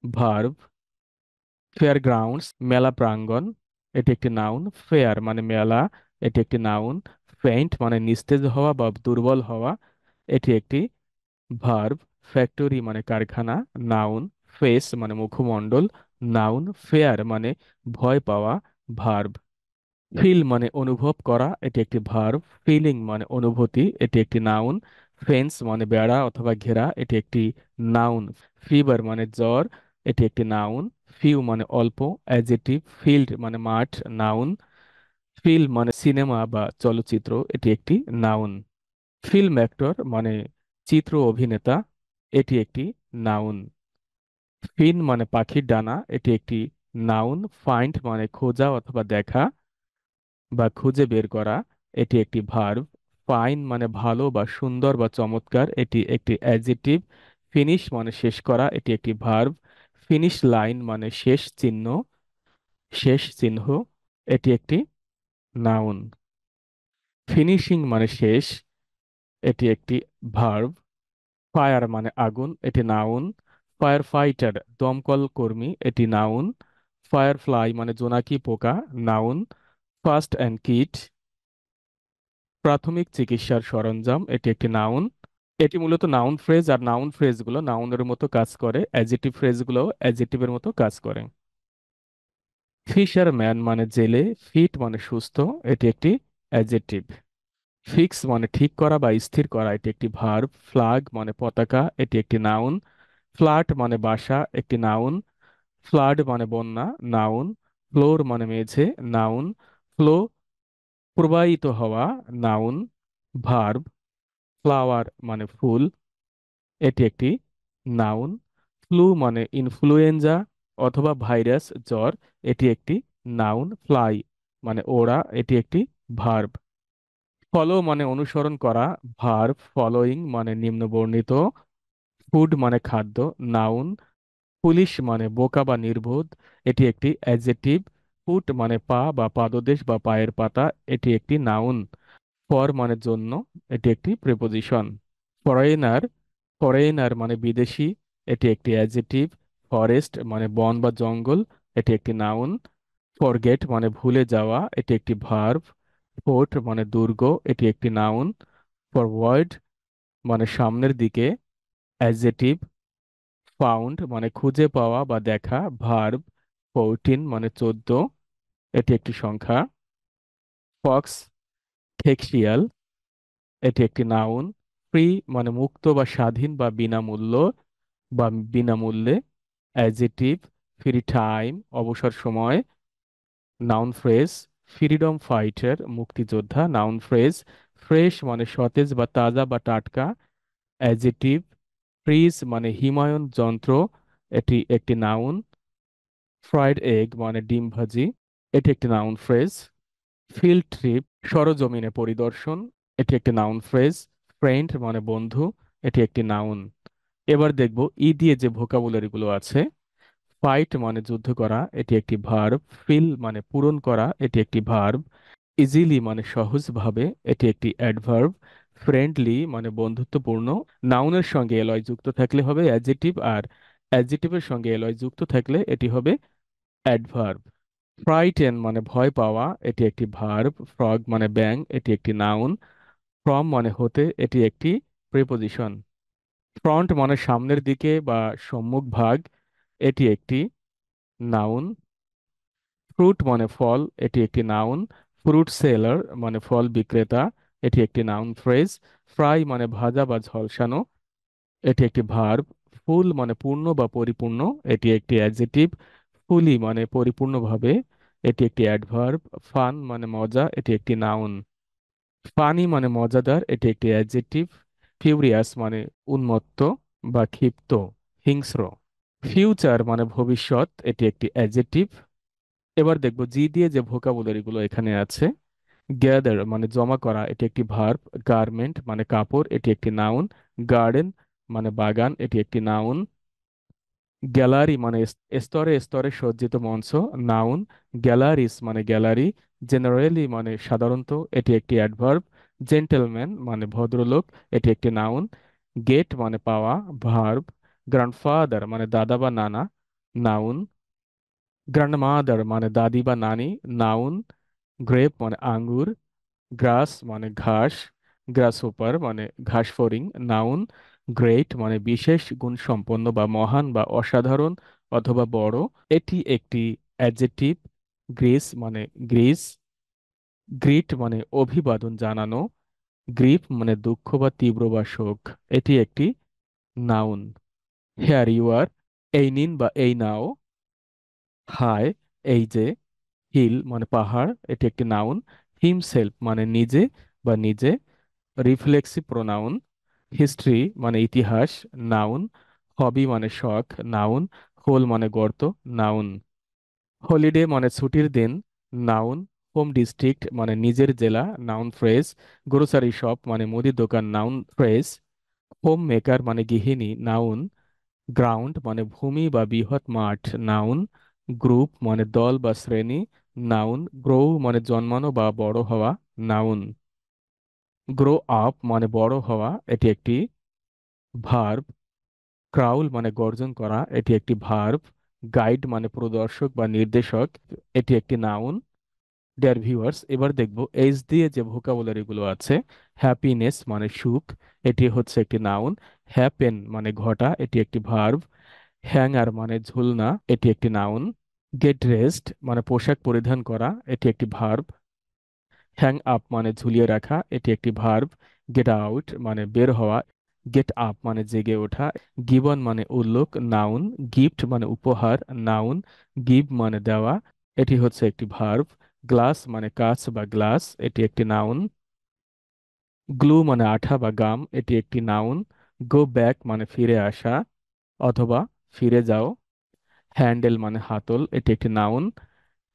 ভার্ব। ফেয়ার গ্রাউন্ডস মেলা প্রাঙ্গণ, এটি একটি নাউন। ফেয়ার মানে মেলা, এটি একটি নাউন। ফেইন্ট মানে নিস্তেজ হওয়া বা দুর্বল হওয়া, এটি একটি ভার্ব। ফ্যাক্টরি মানে কারখানা, নাউন। ফেস মানে মুখমণ্ডল, নাউন। ফেয়ার মানে ভয় পাওয়া, ভার্ব। ফিল মানে অনুভব করা, এটি একটি ভার্ব। ফিলিং মানে অনুভূতি, এটি একটি নাউন। ফেন্স মানে বেড়া অথবা ঘেরা, এটি একটি নাউন। ফিভার মানে জ্বর, এটি একটি নাউন। ফিউ মানে অল্প, অ্যাডজেক্টিভ। ফিল্ড মানে মাঠ, নাউন। ফিল্ম মানে সিনেমা বা চলচ্চিত্র, এটি একটি নাউন। ফিল্ম অ্যাক্টর মানে চিত্র অভিনেতা, এটি একটি নাউন। ফিন মানে পাখির ডানা, এটি একটি নাউন। ফাইন্ড মানে খোঁজা অথবা দেখা বা খুঁজে বের করা, এটি একটি ভার্ব। ফাইন মানে ভালো বা সুন্দর বা চমৎকার, এটি একটি অ্যাডজেক্টিভ। ফিনিশ মানে শেষ করা, এটি একটি ভার্ব। ফিনিশ লাইন মানে শেষ চিহ্ন, শেষ চিহ্ন, এটি একটি নাউন। ফিনিশিং মানে শেষ, এটি একটি ভার্ব। ফায়ার মানে আগুন, এটি নাউন। ফায়ার ফাইটার দমকল কর্মী, এটি নাউন। ফায়ার ফ্লাই মানে জোনাকি পোকা, নাউন। ফার্স্ট অ্যান্ড কিট প্রাথমিক চিকিৎসার সরঞ্জাম, এটি একটি নাউন। এটি মূলত নাউন ফ্রেজ, আর নাউন ফ্রেজগুলো নাউনের মতো কাজ করে, অ্যাডজেক্টিভ ফ্রেজগুলো অ্যাডজেক্টিভের মতো কাজ করে। ফিশারম্যান মানে জেলে, ফিট মানে সুস্থ, এটি একটি অ্যাডজেক্টিভ। ফিক্স মানে ঠিক করা বা স্থির করা, এটি একটি ভার্ব। ফ্লাগ মানে পতাকা, এটি একটি নাউন। ফ্ল্যাট মানে বাসা, একটি নাউন। ফ্লাড মানে বন্যা, নাউন। ফ্লোর মানে মেঝে, নাউন। ফ্লো প্রবাহিত হওয়া, নাউন। ভার্ব। ফ্লাওয়ার মানে ফুল, এটি একটি নাউন। ফ্লু মানে ইনফ্লুয়েঞ্জা অথবা ভাইরাস জ্বর, এটি একটি নাউন। ফ্লাই মানে ওড়া, এটি একটি ভার্ব। ফলো মানে অনুসরণ করা, ভার্ব। ফলোয়িং মানে নিম্নবর্ণিত। ফুড মানে খাদ্য, নাউন। পুলিশ মানে বোকা বা নির্বোধ, এটি একটি অ্যাডজেক্টিভ। ফুট মানে পা বা পাদদেশ বা পায়ের পাতা, এটি একটি নাউন। ফর মানে জন্য, এটি একটি প্রিপোজিশন। ফরেনার, ফরেনার মানে বিদেশি, এটি একটি অ্যাডজেক্টিভ। ফরেস্ট মানে বন বা জঙ্গল, এটি একটি নাউন। ফরগেট মানে ভুলে যাওয়া, এটি একটি ভার্ব। ফোর্ট মানে দুর্গ, এটি একটি নাউন। ফরওয়ার্ড মানে সামনের দিকে, অ্যাডজেক্টিভ। ফাউন্ড মানে খুঁজে পাওয়া বা দেখা, ভার্ব। 14 মানে 14, এটি একটি সংখ্যা। ফক্স খেকশিয়াল, এটি একটি নাউন। ফ্রি মানে মুক্ত বা স্বাধীন বা বিনামূল্য বা বিনামূল্যে, অ্যাডজেক্টিভ। ফ্রি টাইম অবসর সময়, নাউন ফ্রেজ। ফ্রিডম ফাইটার মুক্তিযোদ্ধা, নাউন ফ্রেজ। ফ্রেশ মানে সতেজ বা তাজা বা টাটকা, অ্যাডজেক্টিভ। ফ্রিজ মানে হিমায়ন যন্ত্র, এটি একটি নাউন। ফ্রাইড এগ মানে ডিম ভাজি, এটি একটি নাউন ফ্রেজ। ফিল্ড ট্রিপ সরজমিনে পরিদর্শন, এটি একটি নাউন ফ্রেজ। ফ্রেন্ড মানে বন্ধু, এটি একটি নাউন। এবার দেখব ই দিয়ে যে ভোকাবুলারি গুলো আছে। ফাইট মানে যুদ্ধ করা, এটি একটি ভার্ব। ফিল মানে পূরণ করা, এটি একটি ভার্ব। ইজিলি মানে সহজভাবে, এটি একটি অ্যাডভার্ব। ফ্রেন্ডলি মানে বন্ধুত্বপূর্ণ, নাউনের সঙ্গে এলয় যুক্ত থাকলে হবে অ্যাডজেক্টিভ। আর অ্যাডজেক্টিভের সঙ্গে এলয় যুক্ত থাকলে এটি হবে অ্যাডভার্ব। ফ্রাইটেন মানে ভয় পাওয়া, এটি একটি ভার্ব। ফ্রগ মানে ব্যাং, এটি একটি নাউন। ফ্রম মানে হতে, এটি একটি প্রিপোজিশন। ফ্রন্ট মানে সামনের দিকে বা সম্মুখ ভাগ, এটি একটি নাউন। ফ্রুট মানে ফল, এটি একটি নাউন। ফ্রুট সেলার মানে ফল বিক্রেতা, এটি একটি নাউন ফ্রেজ। ফ্রাই মানে ভাজা বা ঝলসানো, এটি একটি ভার্ব। ফুল মানে পূর্ণ বা পরিপূর্ণ, এটি একটি অ্যাডজেক্টিভ। ফুলি মানে পরিপূর্ণভাবে, এটি একটি অ্যাডভার্ব। ফান মানে মজা, এটি একটি নাউন। ফানি মানে মজাদার, এটি একটি অ্যাডজেক্টিভ। ফিউরিয়াস মানে উন্মত্ত বা ক্ষিপ্ত, হিংস্র। ফিউচার মানে ভবিষ্যৎ, এটি একটি অ্যাডজেক্টিভ। এবার দেখব জি দিয়ে যে ভোকাবুলারি গুলো এখানে আছে। গ্যাদার মানে জমা করা, এটি একটি ভার্ব। গার্মেন্ট মানে কাপড়, এটি একটি নাউন। গার্ডেন মানে বাগান, এটি একটি নাউন। গ্যালারি মানে স্তরে স্তরে সজ্জিত মঞ্চ, নাউন। গ্যালারিস মানে গ্যালারি। জেনারেলি মানে সাধারণত, এটি একটি অ্যাডভার্ব। জেন্টেলম্যান মানে ভদ্রলোক, এটি একটি নাউন। গেট মানে পাওয়া, ভার্ব। গ্র্যান্ডফাদার মানে দাদা বা নানা, নাউন। গ্র্যান্ডমাদার মানে দাদি বা নানি, নাউন। গ্রেপ মানে আঙ্গুর। গ্রাস মানে ঘাস। গ্রাসহোপার মানে ঘাসফড়িং, নাউন। গ্রেট মানে বিশেষ গুণসম্পন্ন বা মহান বা অসাধারণ অথবা বড়, এটি একটি অ্যাডজেক্টিভ। গ্রিস মানে গ্রিস। গ্রিট মানে অভিবাদন জানানো। গ্রিফ মানে দুঃখ বা তীব্র বা শোক, এটি একটি নাউন। হেয়ার ইউ আর, এই নিন বা এই নাও। হাই, এই যে। হিল মানে পাহাড়, এটি একটি নাউন। হিমসেলফ মানে নিজে বা নিজে, রিফ্লেক্সিভ প্রোনাউন। হিস্ট্রি মানে ইতিহাস, নাউন। হবি মানে শখ, নাউন। হোল মানে গর্ত, নাউন। হলিডে মানে ছুটির দিন, নাউন। হোম ডিস্ট্রিক্ট মানে নিজের জেলা, নাউন ফ্রেজ। গ্রোসারি শপ মানে মুদি দোকান, নাউন ফ্রেজ। হোম মেকার মানে গৃহিণী, নাউন। গ্রাউন্ড মানে ভূমি বা বৃহৎ মাঠ, নাউন। গ্রুপ মানে দল বা শ্রেণী, নাউন। গ্রো মানে জন্মানো বা বড় হওয়া, নাউন। গ্রো আপ মানে বড় হওয়া, এটি একটি ভার্ব। ক্রাউল মানে গর্জন করা, এটি একটি ভার্ব। গাইড মানে প্রদর্শক বা নির্দেশক, এটি একটি নাউন। ডিয়ার ভিউয়ার্স, এবার দেখব এইচ দিয়ে যে ভোকাবুলারি গুলো আছে। হ্যাপিনেস মানে সুখ, এটি হচ্ছে একটি নাউন। হ্যাপেন মানে ঘটা, এটি একটি ভার্ব। হ্যাঙ্গার মানে ঝুলনা, এটি একটি নাউন। গেট রেস্ট মানে পোশাক পরিধান করা, এটি একটি ভার্ব। হ্যাং আপ মানে ঝুলিয়ে রাখা, এটি একটি ভার্ব। গেট আউট মানে বের হওয়া। গেট আপ মানে জেগে ওঠা। গিবন মানে উল্লেখ, নাউন। গিফট মানে উপহার, নাউন। গিভ মানে দেওয়া, এটি হচ্ছে একটি ভার্ব। গ্লাস মানে কাঁচ বা গ্লাস, এটি একটি নাউন। গ্লু মানে আঠা বা গাম, এটি একটি নাউন। গো ব্যাক মানে ফিরে আসা অথবা ফিরে যাও। হ্যান্ডেল মানে হাতল, এটি একটি নাউন।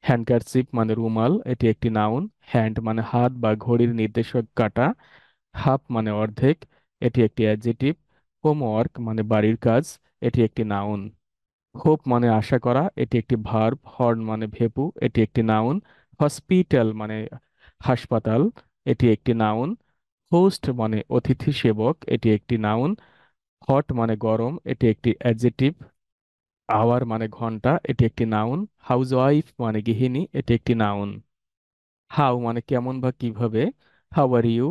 হ্যান্ডকারচিপ মানে রুমাল, এটি একটি নাউন। হ্যান্ড মানে হাত বা ঘড়ির নির্দেশক কাঁটা। হাফ মানে অর্ধেক, এটি একটি অ্যাডজেটিভ। হোমওয়ার্ক মানে বাড়ির কাজ, এটি একটি নাউন। হোপ মানে আশা করা, এটি একটি ভার্ব। হর্ন মানে ভেপু, এটি একটি নাউন। হসপিটাল মানে হাসপাতাল, এটি একটি নাউন। হোস্ট মানে অতিথি সেবক, এটি একটি নাউন। হট মানে গরম, এটি একটি অ্যাডজেটিভ। আওয়ার মানে ঘন্টা, এটি একটি নাউন। হাউসওয়াইফ মানে গৃহিণী, এটি একটি নাউন। হাউ মানে কেমন বা কিভাবে। হাউ আর ইউ,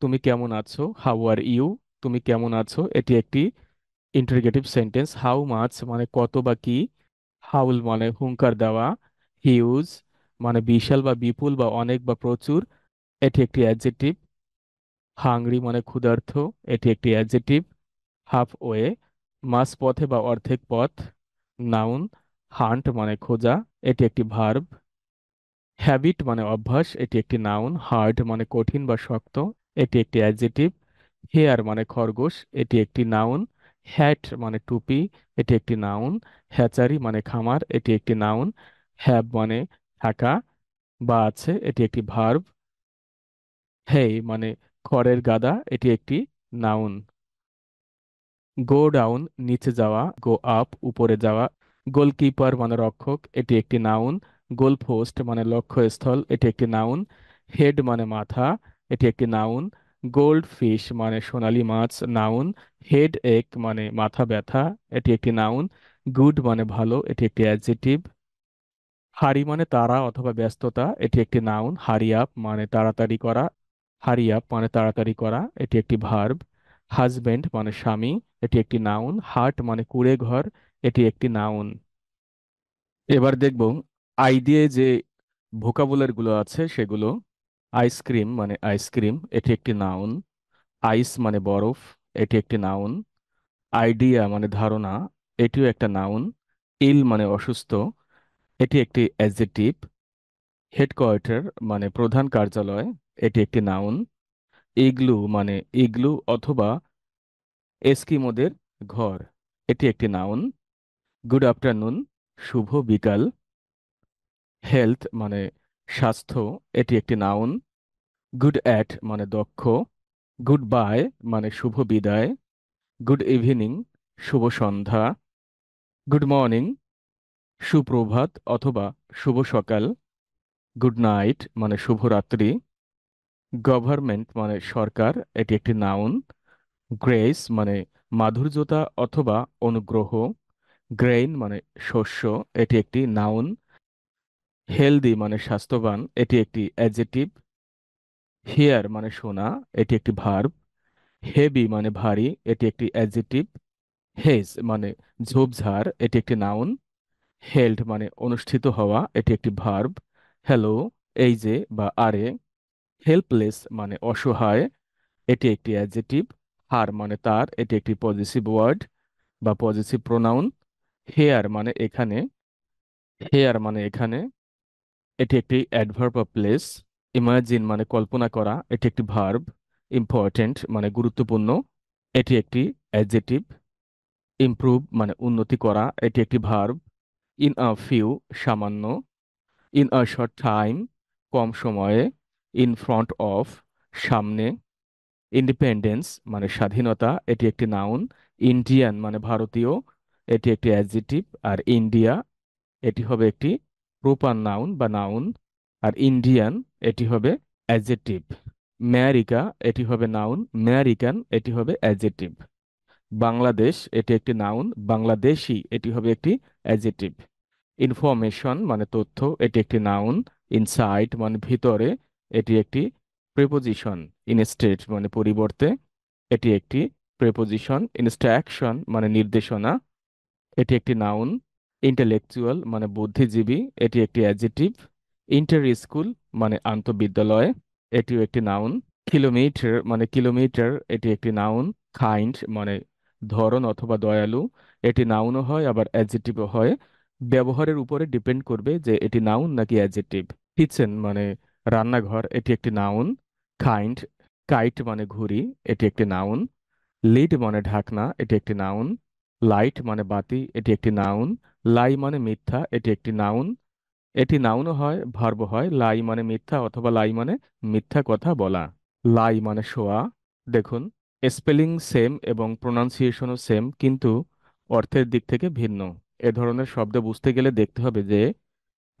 তুমি কেমন আছো। হাউ আর ইউ, তুমি কেমন আছো, এটি একটি ইন্টারগেটিভ সেন্টেন্স। হাউ মাছ মানে কত বা কি। হাউল মানে হুঙ্কার দেওয়া। হিউজ মানে বিশাল বা বিপুল বা অনেক বা প্রচুর, এটি একটি অ্যাডজেক্টিভ। হাংরি মানে ক্ষুধার্ত, এটি একটি অ্যাডজেক্টিভ। হাফ ওয়ে মাঝপথে বা অর্ধেক পথ, নাউন। হান্ট মানে খোঁজা, এটি একটি ভার্ব। হ্যাবিট মানে অভ্যাস, এটি একটি নাউন। হার্ড মানে কঠিন বা শক্ত, এটি একটি অ্যাডজেক্টিভ। হেয়ার মানে খরগোশ, এটি একটি নাউন। হ্যাট মানে টুপি, এটি একটি নাউন। হ্যাচারি মানে খামার, এটি একটি নাউন। হ্যাভ মানে থাকা বা আছে, এটি একটি ভার্ব। হেই মানে খড়ের গাদা, এটি একটি নাউন। গো ডাউন নিচে যাওয়া, গো আপ উপরে যাওয়া। গোলকিপার মানে রক্ষক, এটি একটি নাউন। গোল পোস্ট মানে লক্ষ্যস্থল, এটি একটি নাউন। হেড মানে মাথা, এটি একটি নাউন। গোল্ড ফিশ মানে সোনালী মাছ, নাউন। হেড এক মানে মাথা ব্যথা, এটি একটি নাউন। গুড মানে ভালো, এটি একটি অ্যাডজেটিভ। হারি মানে তাড়া অথবা ব্যস্ততা, এটি একটি নাউন। হারি আপ মানে তাড়াতাড়ি করা, হারি আপ মানে তাড়াতাড়ি করা, এটি একটি ভার্ব। হাজবেন্ড মানে স্বামী, এটি একটি নাউন। হার্ট মানে কুঁড়ে ঘর, এটি একটি নাউন। এবার দেখব আই দিয়ে যে ভোকাবুলারি গুলো আছে সেগুলো। আইসক্রিম মানে আইসক্রিম, এটি একটি নাউন। আইস মানে বরফ, এটি একটি নাউন। আইডিয়া মানে ধারণা, এটিও একটা নাউন। ইল মানে অসুস্থ, এটি একটি অ্যাডজেক্টিভ। হেডকোয়ার্টার মানে প্রধান কার্যালয়, এটি একটি নাউন। ইগলু মানে ইগলু অথবা এস্কিমোদের ঘর, এটি একটি নাউন। গুড আফটারনুন শুভ বিকাল। হেলথ মানে স্বাস্থ্য, এটি একটি নাউন। গুড অ্যাট মানে দক্ষ। গুড বাই মানে শুভ বিদায়। গুড ইভিনিং শুভ সন্ধ্যা। গুড মর্নিং সুপ্রভাত অথবা শুভ সকাল। গুড নাইট মানে শুভরাত্রি। গভর্নমেন্ট মানে সরকার, এটি একটি নাউন। গ্রেস মানে মাধুর্যতা অথবা অনুগ্রহ। গ্রেইন মানে শস্য, এটি একটি নাউন। হেলদি মানে স্বাস্থ্যবান, এটি একটি অ্যাডজেটিভ। হিয়ার মানে শোনা, এটি একটি ভার্ব। হেভি মানে ভারী, এটি একটি অ্যাডজেটিভ। হেজ মানে ঝোপঝাড়, এটি একটি নাউন। হেল্ড মানে অনুষ্ঠিত হওয়া, এটি একটি ভার্ব। হ্যালো এই যে বা আরে। হেল্পলেস মানে অসহায়, এটি একটি অ্যাডজেটিভ। হার মানে তার, এটি একটি পজিটিভ ওয়ার্ড বা পজিটিভ প্রোনাউন। হেয়ার মানে এখানে, হেয়ার মানে এখানে, এটি একটি অ্যাডভার্ব অফ প্লেস। ইমাজিন মানে কল্পনা করা, এটি একটি ভার্ব। ইম্পর্ট্যান্ট মানে গুরুত্বপূর্ণ, এটি একটি অ্যাডজেটিভ। ইমপ্রুভ মানে উন্নতি করা, এটি একটি ভার্ব। ইন আ ফিউ সামান্য। ইন আ শর্ট টাইম কম সময়ে। ইন ফ্রন্ট অফ সামনে। ইন্ডিপেন্ডেন্স মানে স্বাধীনতা, এটি একটি নাউন। ইন্ডিয়ান মানে ভারতীয়, এটি একটি অ্যাডজেটিভ। আর ইন্ডিয়া এটি হবে একটি প্রপার নাউন বা নাউন। আর ইন্ডিয়ান এটি হবে অ্যাডজেটিভ। আমেরিকা এটি হবে নাউন। আমেরিকান এটি হবে অ্যাডজেটিভ। বাংলাদেশ এটি একটি নাউন। বাংলাদেশি এটি হবে একটি অ্যাডজেটিভ। ইনফরমেশন মানে তথ্য, এটি একটি নাউন। ইনসাইট মানে ভিতরে, এটি একটি প্রেপোজিশন। ইনস্টেড মানে পরিবর্তে, এটি একটি প্রেপোজিশন। ইনস্ট্রাকশন মানে নির্দেশনা, এটি একটি নাউন। ইন্টেলেকচুয়াল মানে বুদ্ধিজীবী, এটি একটি অ্যাডজেটিভ। ইন্টার স্কুল মানে আন্তঃবিদ্যালয়, এটিও একটি নাউন। কিলোমিটার মানে কিলোমিটার, এটি একটি নাউন। কাইন্ড মানে ধরন অথবা দয়ালু, এটি নাউনও হয় আবার অ্যাডজেটিভও হয়। ব্যবহারের উপরে ডিপেন্ড করবে যে এটি নাউন নাকি অ্যাডজেটিভ। কিচেন মানে রান্নাঘর, এটি একটি নাউন। কাইন্ড কাইট মানে ঘুড়ি, এটি একটি নাউন। লিড মানে ঢাকনা, এটি একটি নাউন। লাইট মানে বাতি, এটি একটি নাউন। লাই মানে মিথ্যা, এটি একটি নাউন। এটি নাউনও হয় ভার্বও হয়। লাই মানে মিথ্যা অথবা লাই মানে মিথ্যা কথা বলা। লাই মানে শোয়া। দেখুন, স্পেলিং সেম এবং প্রোনাউন্সিয়েশনও সেম, কিন্তু অর্থের দিক থেকে ভিন্ন। এ ধরনের শব্দ বুঝতে গেলে দেখতে হবে যে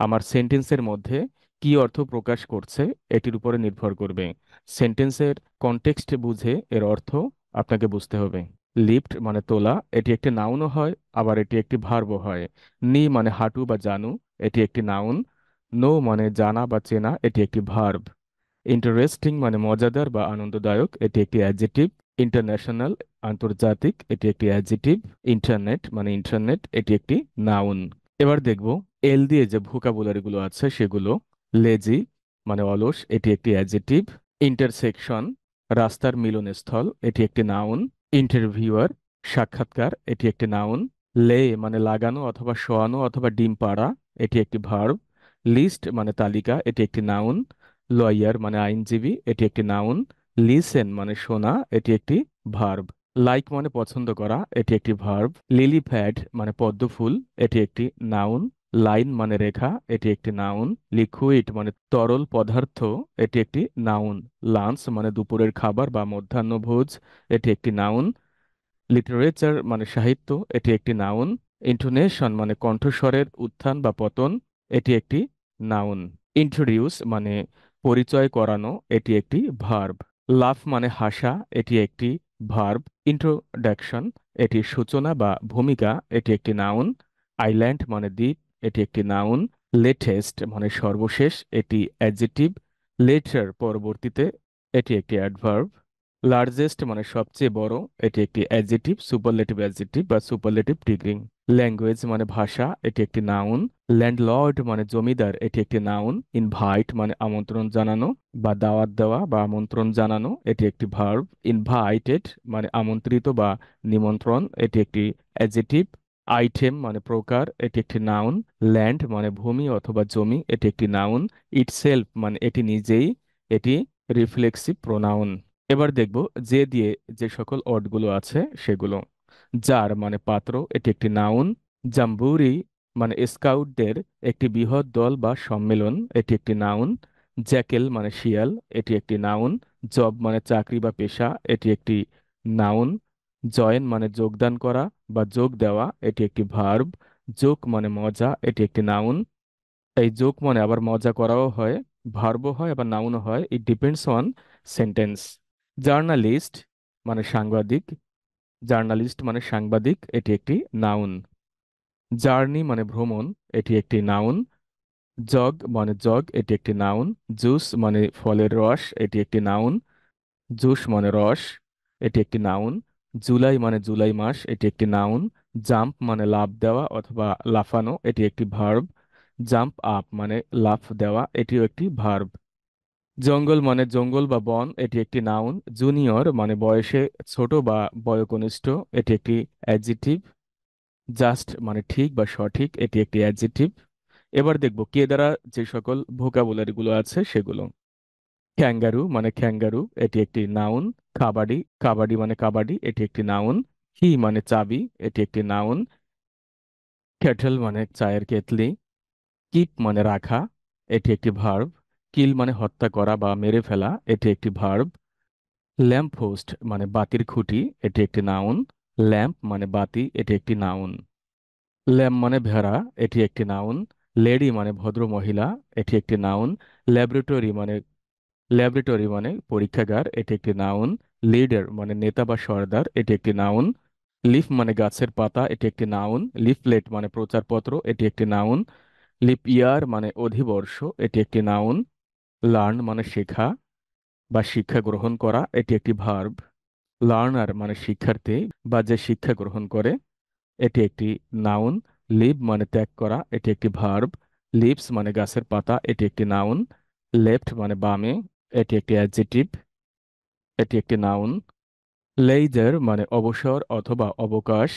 আমার সেন্টেন্সের মধ্যে কি অর্থ প্রকাশ করছে, এটির উপরে নির্ভর করবে। সেন্টেন্সের কনটেক্সট বুঝে এর অর্থ আপনাকে বুঝতে হবে। লিফট মানে তোলা, এটি একটি নাউনও হয় আবার এটি একটি ভার্বও হয়। নি মানে হাঁটু বা জানু, এটি একটি নাউন। নো মানে জানা বা চেনা, এটি একটি ভার্ব। ইন্টারেস্টিং মানে মজাদার বা আনন্দদায়ক, এটি একটি অ্যাডজেটিভ। ইন্টারন্যাশনাল আন্তর্জাতিক, এটি একটি অ্যাডজেটিভ। ইন্টারনেট মানে ইন্টারনেট, এটি একটি নাউন। এবার দেখব এল দিয়ে যে ভোকাবুলারি গুলো আছে সেগুলো। লেজি মানে অলস, এটি একটি অ্যাডজেটিভ। ইন্টারসেকশন রাস্তার মিলনস্থল, এটি একটি নাউন। ইন্টারভিউয়ার সাক্ষাৎকার, এটি একটি নাউন। লে মানে লাগানো অথবা শোয়ানো অথবা ডিম পাড়া, এটি একটি ভার্ব। লিস্ট মানে তালিকা, এটি একটি নাউন। লয়ার মানে আইনজীবী, এটি একটি নাউন। লিসেন মানে শোনা, এটি একটি ভার্ব। লাইক মানে পছন্দ করা, এটি একটি ভার্ব। লিলি প্যাড মানে পদ্ম ফুল, এটি একটি নাউন। লাইন মানে রেখা, এটি একটি নাউন। লিকুইড মানে তরল পদার্থ, এটি একটি নাউন। লাঞ্চ মানে দুপুরের খাবার বা মধ্যাহ্নভোজ, এটি একটি নাউন। লিটারেচার মানে সাহিত্য, এটি একটি নাউন। ইন্টোনেশন মানে কণ্ঠস্বরের উত্থান বা পতন, এটি একটি নাউন। ইন্ট্রোডিউস মানে পরিচয় করানো, এটি একটি ভার্ব। লাফ মানে হাসা, এটি একটি ভার্ব। ইন্ট্রোডাকশন, এটি সূচনা বা ভূমিকা, এটি একটি নাউন। আইল্যান্ড মানে দ্বীপ, এটি একটি নাউন। লেটেস্ট মানে সর্বশেষ, এটি অ্যাডজেক্টিভ। লেটার পরবর্তীতে, এটি একটি অ্যাডভার্ব। লার্জেস্ট মানে সবচেয়ে বড়, এটি একটি অ্যাডজেক্টিভ, সুপারলেটিভ অ্যাডজেক্টিভ বা সুপারলেটিভ ডিগ্রি। ল্যাঙ্গুয়েজ মানে ভাষা, এটি একটি নাউন। ল্যান্ডলর্ড মানে জমিদার, এটি একটি নাউন। ইনভাইট মানে আমন্ত্রণ জানানো বা দাওয়াত দেওয়া বা আমন্ত্রণ জানানো, এটি একটি ভার্ব। ইনভাইটেড মানে আমন্ত্রিত বা নিমন্ত্রণ, এটি একটি অ্যাডজেক্টিভ। আইটেম মানে প্রকার, এটি একটি নাউন। ল্যান্ড মানে ভূমি অথবা জমি, এটি একটি নাউন। ইটসেলফ মানে এটি নিজেই, এটি রিফ্লেক্সিভ প্রোনাউন। এবার দেখব যে দিয়ে যে সকল অর্ডগুলো আছে সেগুলো। জার মানে পাত্র, এটি একটি নাউন। জাম্বুরি মানে স্কাউটদের একটি বৃহৎ দল বা সম্মেলন, এটি একটি নাউন। জ্যাকেল মানে শিয়াল, এটি একটি নাউন। জব মানে চাকরি বা পেশা, এটি একটি নাউন। জয়েন মানে যোগদান করা বা যোগ দেওয়া, এটি একটি ভার্ব। জোক মানে মজা, এটি একটি নাউন। এই জোক মানে আবার মজা করাও হয়, ভার্বও হয় আবার নাউনও হয়, it depends on sentence. Journalist মানে সাংবাদিক, জার্নালিস্ট মানে সাংবাদিক, এটি একটি নাউন। জার্নি মানে ভ্রমণ, এটি একটি নাউন। জগ মানে জগ, এটি একটি নাউন। জুস মানে ফলের রস, এটি একটি নাউন। জুস মানে রস, এটি একটি নাউন। জুলাই মানে জুলাই মাস, এটি একটি নাউন। জাম্প মানে লাফ দেওয়া অথবা লাফানো, এটি একটি ভার্ব। জাম্প আপ মানে লাফ দেওয়া, এটিও একটি ভার্ব। জঙ্গল মানে জঙ্গল বা বন, এটি একটি নাউন। জুনিয়র মানে বয়সে ছোট বা বয়োকনিষ্ঠ, এটি একটি অ্যাডজেক্টিভ। জাস্ট মানে ঠিক বা সঠিক, এটি একটি অ্যাডজেক্টিভ। এবার দেখব কে দ্বারা যে সকল ভোকাবুলারি গুলো আছে সেগুলো। ক্যাঙ্গারু মানে ক্যাঙ্গারু, এটি একটি নাউন। কাবাডি, কাবাডি মানে কাবাডি, এটি একটি নাউন। কি মানে চাবি, এটি একটি নাউন। কেটল মানে চায়ের কেতলি। কিপ মানে রাখা, এটি একটি ভার্ব। কিল মানে হত্যা করা বা মেরে ফেলা, এটি একটি ভার্ব। ল্যাম্প পোস্ট মানে বাতির খুঁটি, এটি একটি নাউন। ল্যাম্প মানে বাতি, এটি একটি নাউন। ল্যাম্প মানে ভেড়া, এটি একটি নাউন। লেডি মানে ভদ্র মহিলা, এটি একটি নাউন। ল্যাবরেটরি মানে ল্যাবরেটরি মানে পরীক্ষাগার, এটি একটি নাউন। লিডার মানে নেতা বা সর্দার, এটি একটি নাউন। লিফ মানে গাছের পাতা, এটি একটি নাউন। লিফলেট মানে প্রচারপত্র, এটি একটি নাউন। লিপ ইয়ার মানে অধিবর্ষ, এটি একটি নাউন। লার্ন মানে শেখা বা শিক্ষা গ্রহণ করা, এটি একটি ভার্ব। লার্নার মানে শিক্ষার্থী বা যে শিক্ষা গ্রহণ করে, এটি একটি নাউন। লিভ মানে ত্যাগ করা, এটি একটি ভার্ব। লিভস মানে গাছের পাতা, এটি একটি নাউন। লেফট মানে বামে, এটি একটি অ্যাডজেক্টিভ, এটি একটি নাউন। লেইজার মানে অবসর অথবা অবকাশ।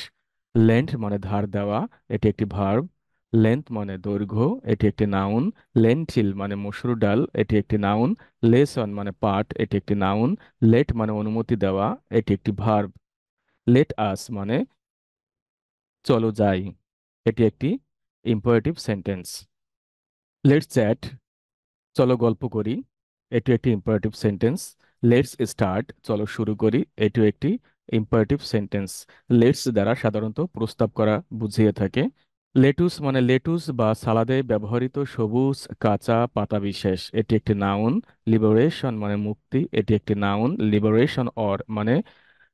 লেন্ট মানে ধার দেওয়া, এটি একটি ভার্ব। লেন্থ মানে দৈর্ঘ্য, এটি একটি নাউন। লেন্টিল মানে মসুর ডাল, এটি একটি নাউন। লেসন মানে পাঠ, এটি একটি নাউন। লেট মানে অনুমতি দেওয়া, এটি একটি ভার্ব। লেট আস মানে চলো যাই, এটি একটি ইম্পারেটিভ সেন্টেন্স। লেটস চ্যাট, চলো গল্প করি, এটি একটি ইম্পারেটিভ সেন্টেন্স। লেটস স্টার্ট, চলো শুরু করি, এটিও একটি ইম্পারেটিভ সেন্টেন্স। লেটস দ্বারা সাধারণত প্রস্তাব করা বুঝিয়ে থাকে। লেটুস মানে লেটুস বা সালাদে ব্যবহৃত সবুজ কাঁচা পাতা বিশেষ, এটি একটি নাউন। লিবারেশন মানে মুক্তি, এটি একটি নাউন। লিবারেশন অর মানে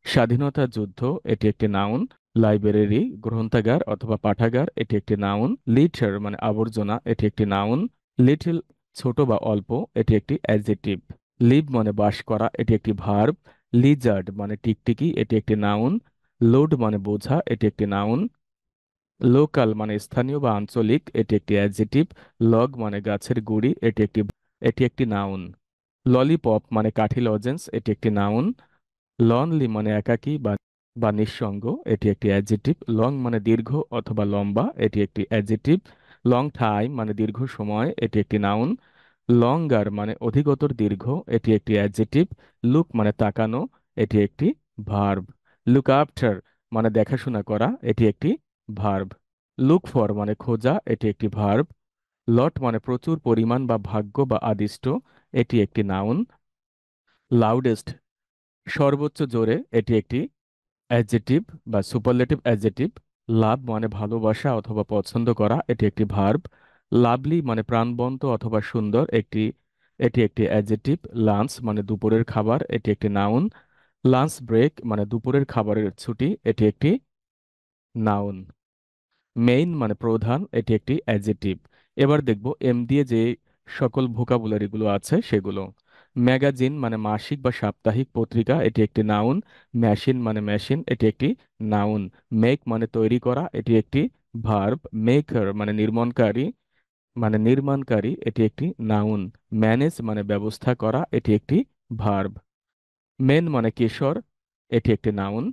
স্বাধীনতা যুদ্ধ, এটি একটি নাউন। লাইব্রেরি গ্রন্থাগার অথবা পাঠাগার, এটি একটি নাউন। লিটার মানে আবর্জনা, এটি একটি নাউন। লিটল ছোট বা অল্প, এটি একটি অ্যাডজেক্টিভ। লিভ মানে বাস করা, এটি একটি ভার্ব। লিজার্ড মানে টিকটিকি, এটি একটি নাউন। লোড মানে বোঝা, এটি একটি নাউন। লোকাল মানে স্থানীয় বা আঞ্চলিক, এটি একটি অ্যাডজেক্টিভ। লগ মানে গাছের গুড়ি, এটি একটি নাউন। ললিপপ মানে কাঠি লজেন্স, এটি একটি নাউন। লনলি মানে একাকী বা বা নিঃসঙ্গ, এটি একটি অ্যাডজেক্টিভ। লং মানে দীর্ঘ অথবা লম্বা, এটি একটি অ্যাডজেক্টিভ। লং টাইম মানে দীর্ঘ সময়, এটি একটি নাউন। লঙ্গার মানে অধিকতর দীর্ঘ, এটি একটি অ্যাডজেক্টিভ। লুক মানে তাকানো, এটি একটি ভার্ব। লুক আফটার মানে দেখাশোনা করা, এটি একটি ভার্ব। লুক ফর মানে খোঁজা, এটি একটি ভার্ব। লট মানে প্রচুর পরিমাণ বা ভাগ্য বা আদিষ্ট, এটি একটি নাউন। লাউডেস্ট সর্বোচ্চ জোরে, এটি একটি অ্যাডজেক্টিভ বা সুপারলেটিভ অ্যাডজেক্টিভ। লাভ মানে ভালোবাসা অথবা পছন্দ করা, এটি একটি ভার্ব। লাভলি মানে প্রাণবন্ত অথবা সুন্দর, একটি এটি একটি অ্যাডজেক্টিভ। লাঞ্চ মানে দুপুরের খাবার, এটি একটি নাউন। লাঞ্চ ব্রেক মানে দুপুরের খাবারের ছুটি, এটি একটি নাউন। মেইন মানে প্রধান, এটি একটি অ্যাডজেক্টিভ। এবার দেখব এম দিয়ে যে সকল ভোকাবুলারিগুলো আছে সেগুলো। ম্যাগাজিন মানে মাসিক বা সাপ্তাহিক পত্রিকা, এটি একটি নাউন। মেশিন মানে মেশিন, এটি একটি নাউন। মেক মানে তৈরি করা, এটি একটি ভার্ব। মেকার মানে নির্মাণকারী, এটি একটি নাউন। ম্যানেজ মানে ব্যবস্থা করা, এটি একটি ভার্ব। মেন মানে কেশর, এটি একটি নাউন।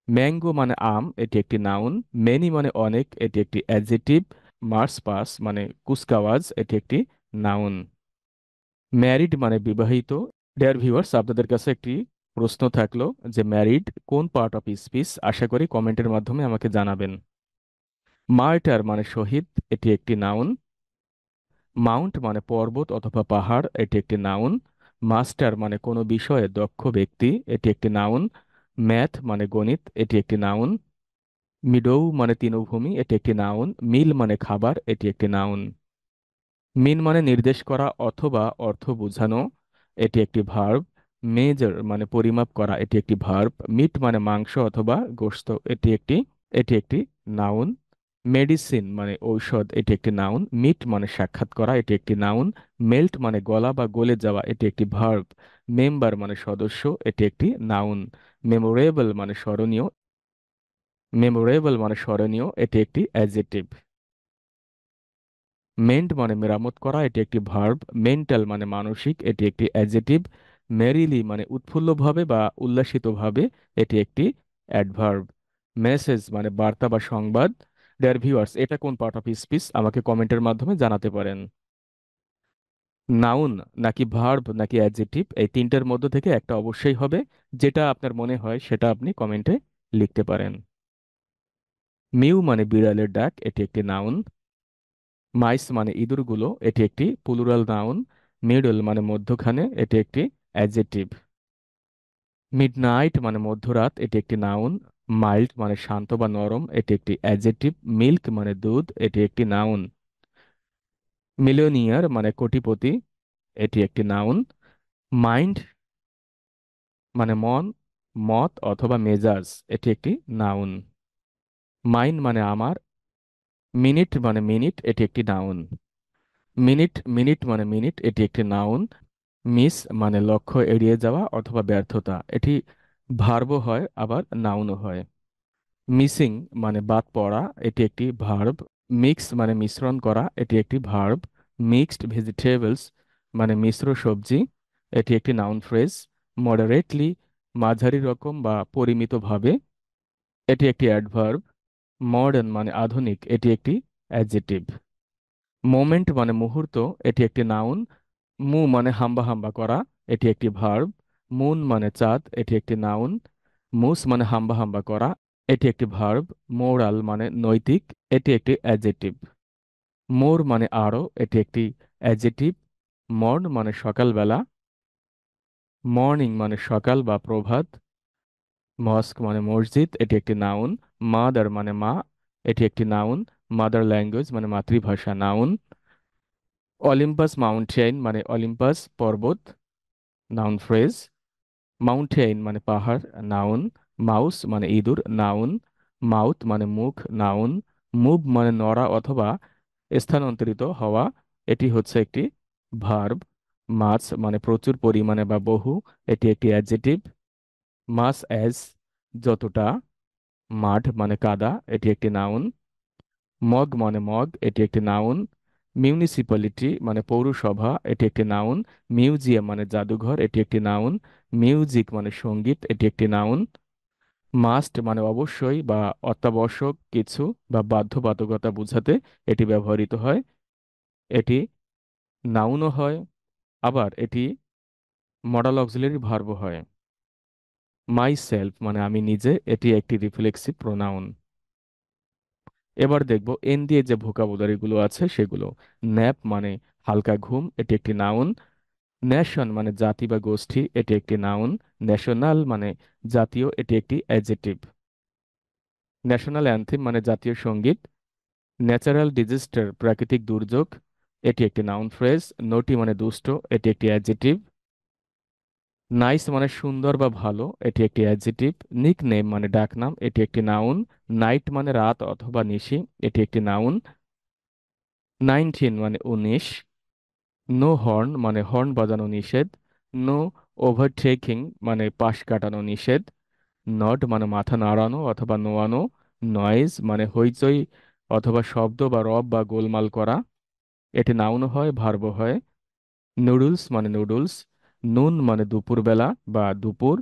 ম্যাঙ্গো মানে আম, এটি একটি নাউন। মেনি মানে অনেক, এটি একটি অ্যাডজেক্টিভ। মার্স পাস মানে কুচকাওয়াজ, এটি একটি নাউন। ম্যারিড মানে বিবাহিত। ডিয়ার ভিউয়ার্স, আপনাদের কাছে একটি প্রশ্ন থাকলো যে ম্যারিড কোন পার্ট অফ স্পিচ, আশা করি কমেন্টের মাধ্যমে আমাকে জানাবেন। মার্টার মানে শহীদ, এটি একটি নাউন। মাউন্ট মানে পর্বত অথবা পাহাড়, এটি একটি নাউন। মাস্টার মানে কোনো বিষয়ে দক্ষ ব্যক্তি, এটি একটি নাউন। ম্যাথ মানে গণিত, এটি একটি নাউন। মিডোউ মানে তৃণভূমি, এটি একটি নাউন। মিল মানে খাবার, এটি একটি নাউন। মিন মানে নির্দেশ করা অথবা অর্থ বোঝানো, এটি একটি ভার্ব। মেজার মানে পরিমাপ করা, এটি একটি ভার্ব। মিট মানে মাংস অথবা গোশত, এটি একটি নাউন। মেডিসিন মানে ঔষধ, এটি একটি নাউন। মিট মানে সাক্ষাৎ করা, এটি একটি নাউন। মেল্ট মানে গলা বা গলে যাওয়া, এটি একটি ভার্ব। মেম্বার মানে সদস্য, এটি একটি নাউন। মেমোরেবল মানে স্মরণীয় মেমোরেবল মানে স্মরণীয়, এটি একটি অ্যাডজেক্টিভ। মেন্ট মানে মেরামত করা, এটি একটি ভার্ব। মেন্টাল মানে মানসিক, এটি একটি অ্যাডজেক্টিভ। মেরিলি মানে উৎফুল্লভাবে বা উল্লাসিতভাবে, এটি একটি অ্যাডভার্ব। মেসেজ মানে বার্তা বা সংবাদ। ডিয়ার ভিউয়ার্স, এটা কোন পার্ট অফ স্পিচ আমাকে কমেন্টের মাধ্যমে জানাতে পারেন। নাউন নাকি ভার্ব নাকি অ্যাডজেক্টিভ, এই তিনটার মধ্য থেকে একটা অবশ্যই হবে। যেটা আপনার মনে হয় সেটা আপনি কমেন্টে লিখতে পারেন। মিউ মানে বিড়ালের ডাক, এটি একটি নাউন। মাইস মানে ইঁদুরগুলো, এটি একটি প্লুরাল নাউন। মিডল মানে মধ্যখানে, এটি একটি অ্যাডজেক্টিভ। মিডনাইট মানে মধ্যরাত, এটি একটি নাউন। মাইল্ড মানে শান্ত বা নরম, এটি একটি অ্যাডজেক্টিভ। মিল্ক মানে দুধ, এটি একটি নাউন। মিলিয়নিয়ার মানে কোটিপতি, এটি একটি নাউন। মাইন্ড মানে মন, মত অথবা মেজাজ, এটি একটি নাউন। মাইন মানে আমার। মিনিট মানে মিনিট, এটি একটি নাউন। মিনিট মানে মিনিট, এটি একটি নাউন। মিস মানে লক্ষ্য এড়িয়ে যাওয়া অথবা ব্যর্থতা, এটি ভার্বও হয় আবার নাউনও হয়। মিসিং মানে বাদ পড়া, এটি একটি ভার্ব। মিক্স মানে মিশ্রণ করা, এটি একটি ভার্ব। মিক্সড ভেজিটেবলস মানে মিশ্র সবজি, এটি একটি নাউন ফ্রেজ। মডারেটলি মাঝারি রকম বা পরিমিতভাবে, এটি একটি অ্যাডভার্ব। মডার্ন মানে আধুনিক, এটি একটি অ্যাডজেক্টিভ। মোমেন্ট মানে মুহূর্ত, এটি একটি নাউন। মু মানে হাম্বা হাম্বা করা, এটি একটি ভার্ব। মুন মানে চাঁদ, এটি একটি নাউন। মুস মানে হাম্বা হাম্বা করা, এটি একটি ভার্ব। মোরাল মানে নৈতিক, এটি একটি অ্যাডজেক্টিভ। মোর মানে আরো, এটি একটি অ্যাডজেক্টিভ। মর্ন মানে সকালবেলা। মর্নিং মানে সকাল বা প্রভাত। মস্ক মানে মসজিদ, এটি একটি নাউন। মাদার মানে মা, এটি একটি নাউন। মাদার ল্যাঙ্গুয়েজ মানে মাতৃভাষা, নাউন। অলিম্পাস মাউন্টেন মানে অলিম্পাস পর্বত, নাউন ফ্রেজ। মাউন্টেইন মানে পাহাড়, নাউন। মাউস মানে ইঁদুর, নাউন। মাউথ মানে মুখ, নাউন। মুভ মানে নড়া অথবা স্থানান্তরিত হওয়া, এটি হচ্ছে একটি ভার্ব। মাছ মানে প্রচুর পরিমাণে বা বহু, এটি একটি অ্যাডজেক্টিভ। মাস অ্যাজ যতটা। মাঠ মানে কাদা, এটি একটি নাউন। মগ মানে মগ, এটি একটি নাউন। মিউনিসিপ্যালিটি মানে পৌরসভা, এটি একটি নাউন। মিউজিয়াম মানে জাদুঘর, এটি একটি নাউন। মিউজিক মানে সঙ্গীত, এটি একটি নাউন। মাস্ট মানে অবশ্যই বা অত্যাবশ্যক কিছু বা বাধ্যবাধকতা বোঝাতে এটি ব্যবহৃত হয়। এটি নাউনও হয়, আবার এটি মডাল অক্সিলারি ভার্বও হয়। মাই সেলফ মানে আমি নিজে, এটি একটি রিফ্লেক্সিভ প্রোনাউন। এবার দেখব এন দিয়ে যে ভোকাবুলারি গুলো আছে সেগুলো। ন্যাপ মানে হালকা ঘুম, এটি একটি নাউন। নেশন মানে জাতি বা গোষ্ঠী, এটি একটি নাউন। ন্যাশনাল মানে জাতীয়, এটি একটি অ্যাডজেক্টিভ। ন্যাশনাল অ্যানথেম মানে জাতীয় সঙ্গীত। ন্যাচারাল ডিজাস্টার প্রাকৃতিক দুর্যোগ। এটি একটি নাউন ফ্রেজ। নটি মানে দুষ্ট, এটি একটি অ্যাডজেটিভ। নাইস মানে সুন্দর বা ভালো, এটি একটি অ্যাডজেটিভ। নিকনেম মানে ডাকনাম, এটি একটি নাউন। নাইট মানে রাত অথবা নিশি, এটি একটি নাউন। 19 মানে 19। নো হর্ন মানে হর্ন বাজানো নিষেধ। নো ওভারটেকিং মানে পাশ কাটানো নিষেধ। নড মানে মাথা নাড়ানো অথবা নোয়ানো। নয়েজ মানে হইচই অথবা শব্দ বা রব বা গোলমাল করা, এটি নাউন হয়, ভার্ব হয়। নুডলস মানে নুডলস। নুন মানে দুপুরবেলা বা দুপুর।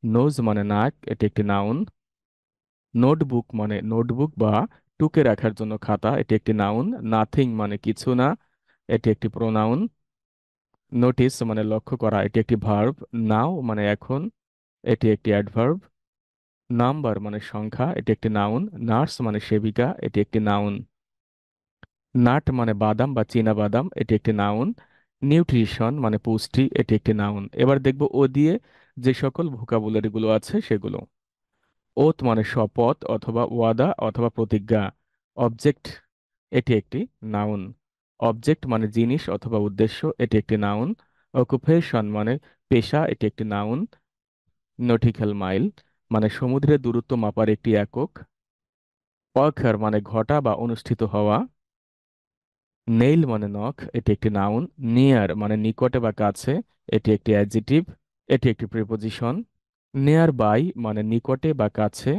নোজ মানে নাক, এটি একটি নাউন। নোটবুক মানে নোটবুক বা টুকে রাখার জন্য খাতা, এটি একটি নাউন। নাথিং মানে কিছু না, এটি একটি প্রোনাউন। নোটিস মানে লক্ষ্য করা, এটি একটি ভার্ব। নাও মানে এখন, এটি একটি অ্যাডভার্ব। নাম্বার মানে সংখ্যা, এটি একটি নাউন। নার্স মানে সেবিকা, এটি একটি নাউন। নাট মানে বাদাম বা চীনা বাদাম, এটি একটি নাউন। নিউট্রিশন মানে পুষ্টি, এটি একটি নাউন। এবার দেখব ও দিয়ে যে সকল ভোকাবুলারি গুলো আছে সেগুলো। ওথ মানে শপথ অথবা ওয়াদা অথবা প্রতিজ্ঞা। অবজেক্ট, এটি একটি নাউন। অবজেক্ট মানে জিনিস অথবা উদ্দেশ্য, এটি একটি নাউন। অকুপেশন মানে পেশা, এটি একটি নাউন। নটিক্যাল মাইল মানে সমুদ্রের দূরত্ব মাপার একটি একক। ওয়াকার মানে ঘটা বা অনুষ্ঠিত হওয়া। নেইল মানে নখ, এটি একটি নাউন। নিয়ার মানে নিকটে বা কাছে, এটি একটি অ্যাডজেটিভ, এটি একটি প্রিপোজিশন। নিয়ার বাই মানে নিকটে বা কাছে।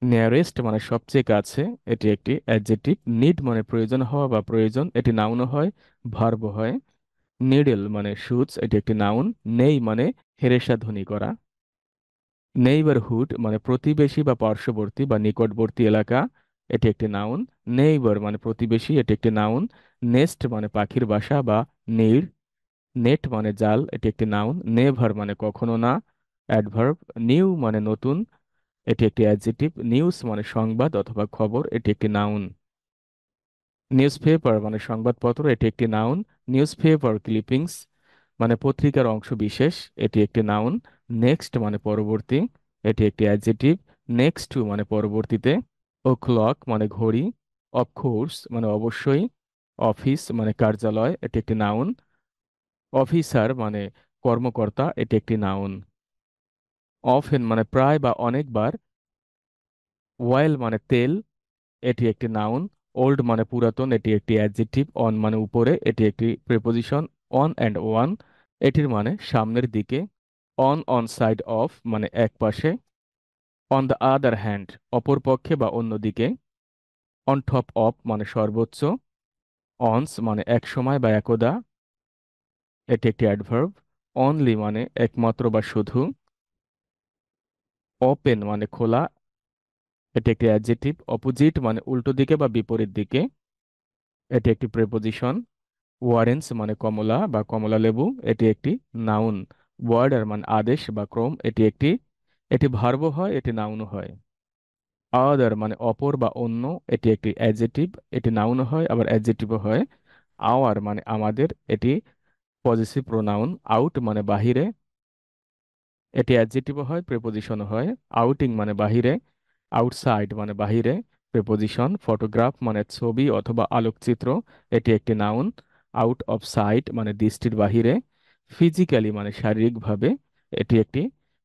নিয়ারেস্ট মানে সবচেয়ে কাছে, এটি একটি অ্যাডজেটিভ। নিড মানে প্রয়োজন হওয়া বা প্রয়োজন, এটি নাউনও হয়, ভার্ব হয়। নিডল মানে সুচ, এটি একটি নাউন। নেই মানে হেরেষাধ্বনি করা। নেইবারহুড মানে প্রতিবেশী বা পার্শ্ববর্তী বা নিকটবর্তী এলাকা, এটি একটি নাউন। নেইবার মানে প্রতিবেশী, এটি একটি নাউন। নেস্ট মানে পাখির বাসা বা নীড়। নেট মানে জাল, এটি একটি নাউন। নেভার মানে কখনো না, অ্যাডভার্ব। নিউ মানে নতুন, এটি একটি অ্যাডজেটিভ। নিউজ মানে সংবাদ অথবা খবর, এটি একটি নাউন। নিউজপেপার মানে সংবাদপত্র, এটি একটি নাউন। নিউজপেপার ক্লিপিংস মানে পত্রিকার অংশ বিশেষ, এটি একটি নাউন। নেক্সট মানে পরবর্তী, এটি একটি অ্যাডজেটিভ। নেক্সট টু মানে পরবর্তীতে। ও ক্লক মানে ঘড়ি। অফকোর্স মানে অবশ্যই। অফিস মানে কার্যালয়, এটি একটি নাউন। অফিসার মানে কর্মকর্তা, এটি একটি নাউন। অফেন মানে প্রায় বা অনেকবার। অয়েল মানে তেল, এটি একটি নাউন। ওল্ড মানে পুরাতন, এটি একটি অ্যাডজেক্টিভ। অন মানে উপরে, এটি একটি প্রিপোজিশন। অন অ্যান্ড ওয়ান, এটির মানে সামনের দিকে। অন সাইড অফ মানে এক পাশে। অন দ্য আদার হ্যান্ড অপর পক্ষে বা অন্যদিকে। অন টপ অফ মানে সর্বোচ্চ। অনস মানে এক সময় বা একদা, এটি একটি অ্যাডভার্ব। অনলি মানে একমাত্র বা শুধু। ওপেন মানে খোলা, এটি একটি অ্যাডজেক্টিভ। অপোজিট মানে উল্টো দিকে বা বিপরীত দিকে, এটি একটি প্রেপোজিশন। ওয়ারেন্স মানে কমলা বা কমলা লেবু, এটি একটি নাউন। ওয়ার্ডার মানে আদেশ বা ক্রম, এটি ভার্বও হয়, এটি নাউনও হয়। আদার মানে অপর বা অন্য, এটি একটি অ্যাডজেটিভ, এটি নাউনও হয় আবার অ্যাডজেটিভও হয়। আওয়ার মানে আমাদের, এটি পজেসিভ প্রোনাউন। আউট মানে বাহিরে, এটি অ্যাডজেটিভও হয়, প্রেপোজিশনও হয়। আউটিং মানে বাহিরে। আউটসাইড মানে বাহিরে, প্রেপোজিশন। ফটোগ্রাফ মানে ছবি অথবা আলোকচিত্র, এটি একটি নাউন। আউট অফ সাইট মানে দৃষ্টির বাহিরে। ফিজিক্যালি মানে শারীরিকভাবে, এটি একটি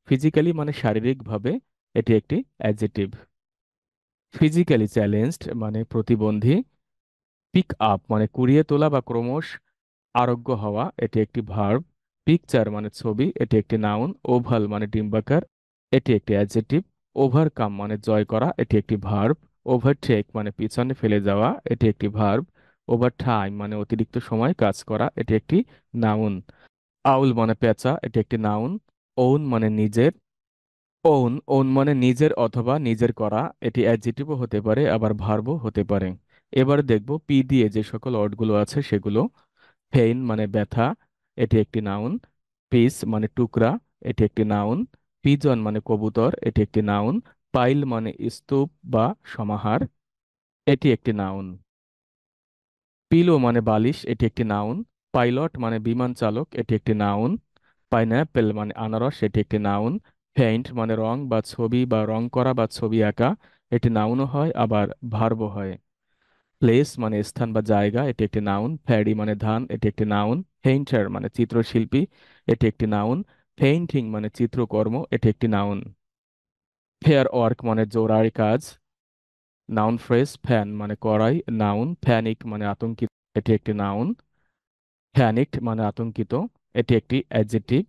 ফিজিক্যালি মানে শারীরিকভাবে, এটি একটি অ্যাডজেটিভ। ফিজিক্যালি চ্যালেঞ্জড মানে প্রতিবন্ধী। পিক আপ মানে কুড়িয়ে তোলা বা ক্রমশ আরোগ্য হওয়া, এটি একটি ভার্ব। পিকচার মানে ছবি, এটি একটি নাউন। ওভাল মানে ডিম্বাকার, এটি একটি অ্যাডজেটিভ। ওভারকাম মানে জয় করা, এটি একটি ভার্ব। ওভারটেক মানে পিছনে ফেলে যাওয়া, এটি একটি ভার্ব। ওভার টাইম মানে অতিরিক্ত সময় কাজ করা, এটি একটি নাউন। আউল মানে পেঁচা, এটি একটি নাউন। ওন মানে নিজের। ওন মানে নিজের অথবা নিজের করা, এটি অ্যাডজেটিভও হতে পারে আবার ভার্বও হতে পারে। এবার দেখব পি দিয়ে যে সকল ওয়ার্ডগুলো আছে সেগুলো। পেইন মানে ব্যথা, এটি একটি নাউন। পিস মানে টুকরা, এটি একটি নাউন। পিজন মানে কবুতর, এটি একটি নাউন। পাইল মানে স্তূপ বা সমাহার, এটি একটি নাউন। পিলো মানে বালিশ, এটি একটি নাউন। পাইলট মানে বিমান চালক, এটি একটি নাউন। পাইনঅ্যাপেল মানে আনারস, এটি একটি নাউন। পেইন্ট মানে রং বা ছবি বা রং করা বা ছবি আঁকা, এটি নাউনও হয় আবার ভার্বও হয়। প্লেস মানে স্থান বা জায়গা, এটি একটি নাউন। প্যাডি মানে ধান, এটি একটি নাউন। পেইন্টার মানে চিত্রশিল্পী, এটি একটি নাউন। পেইন্টিং মানে চিত্রকর্ম, এটি একটি নাউন। ফেয়ার ওয়ার্ক মানে জোরার কাজ, নাউন ফ্রেজ। ফ্যান মানে কড়াই, নাউন। প্যানিক মানে আতঙ্কিত, এটি একটি নাউন। প্যানিকড মানে আতঙ্কিত, এটি একটি অ্যাডজেক্টিভ।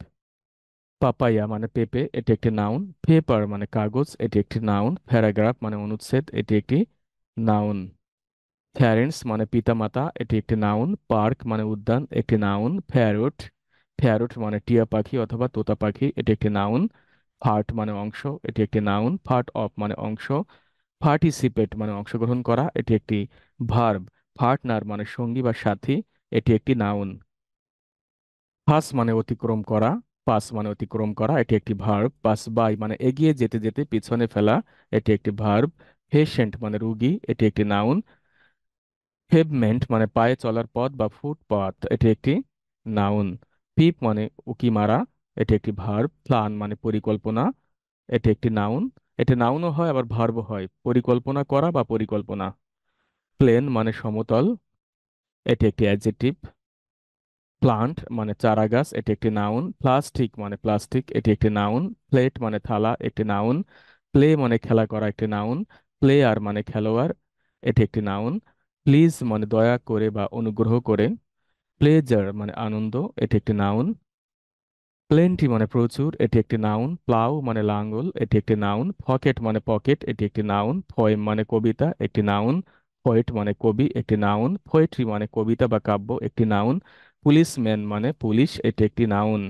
পাপাইয়া মানে পেঁপে, এটি একটি নাউন। পেপার মানে কাগজ, এটি একটি নাউন। প্যারাগ্রাফ মানে অনুচ্ছেদ, এটি একটি নাউন। প্যারেন্টস মানে পিতামাতা, এটি একটি নাউন। পার্ক মানে উদ্যান, একটি নাউন। প্যারট, প্যারট মানে টিয়া পাখি অথবা তোতা পাখি, এটি একটি নাউন। পার্ট মানে অংশ, এটি একটি নাউন। পার্ট অফ মানে অংশ। পার্টিসিপেট মানে অংশগ্রহণ করা, এটি একটি ভার্ব। পার্টনার মানে সঙ্গী বা সাথী, এটি একটি নাউন। পাস মানে অতিক্রম করা, পাস মানে অতিক্রম করা, এটি একটি ভার্ব। পাস বাই মানে এগিয়ে যেতে যেতে পিছনে ফেলা, এটি একটি ভার্ব। পেশেন্ট মানে রোগী, এটি একটি নাউন। পেভমেন্ট মানে পায়ে চলার পথ বা ফুটপাথ, এটি একটি নাউন। পিপ মানে উকি মারা, এটি একটি ভার্ব। প্ল্যান মানে পরিকল্পনা, এটি একটি নাউন। এটি নাউনও হয় আবার ভার্বও হয়, পরিকল্পনা করা বা পরিকল্পনা। প্লেন মানে সমতল, এটি একটি অ্যাডজেক্টিভ। প্লান্ট মানে চারা গাছ, এটি একটি নাউন। প্লাস্টিক মানে প্লাস্টিক, এটি একটি নাউন। প্লেট মানে থালা, একটি নাউন। প্লে মানে খেলা করা, একটি নাউন। প্লেয়ার মানে খেলোয়াড়, এটি একটি নাউন। প্লিজ মানে দয়া করে বা অনুগ্রহ করে। প্লেজার মানে আনন্দ, এটি একটি নাউন। প্লেন্টি মানে প্রচুর, এটি একটি নাউন। প্লাউ মানে লাঙ্গল, এটি একটি নাউন। পকেট মানে পকেট, এটি একটি নাউন। পোয়েম মানে কবিতা, একটি নাউন। পোয়েট মানে কবি, একটি নাউন। পোয়েট্রি মানে কবিতা বা কাব্য, একটি নাউন। পুলিশম্যান মানে পুলিশ, এটি একটি নাউন।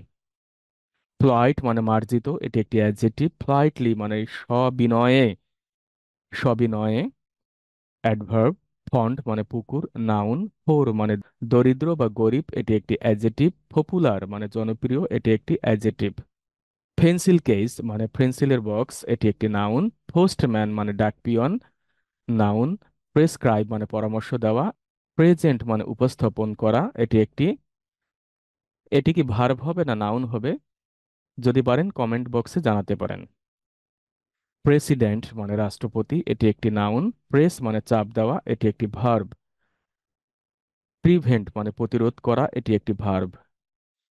প্লয়েট মানে মার্জিত, এটি একটি অ্যাডজেক্টিভ। প্লাইটলি মানে সবিনয়ে, সবিনয়ে, অ্যাডভার্ব। ফন্ড মানে পুকুর, নাউন। পোর মানে দরিদ্র বা গরিব, এটি একটি অ্যাডজেক্টিভ। পপুলার মানে জনপ্রিয়, এটি একটি অ্যাডজেক্টিভ। পেন্সিল কেস মানে পেন্সিলের বক্স, এটি একটি নাউন। পোস্টম্যান মানে ডাকপিয়ন, নাউন। প্রেসক্রাইব মানে পরামর্শ দেওয়া। প্রেজেন্ট মানে উপস্থাপন করা, এটি একটি, এটি কি ভার্ব হবে না নাউন হবে? যদি পারেন কমেন্ট বক্সে জানাতে পারেন। প্রেসিডেন্ট মানে রাষ্ট্রপতি, এটি একটি নাউন। প্রেস মানে চাপ দেওয়া, এটি একটি ভার্ব। প্রিভেন্ট মানে প্রতিরোধ করা, এটি একটি ভার্ব।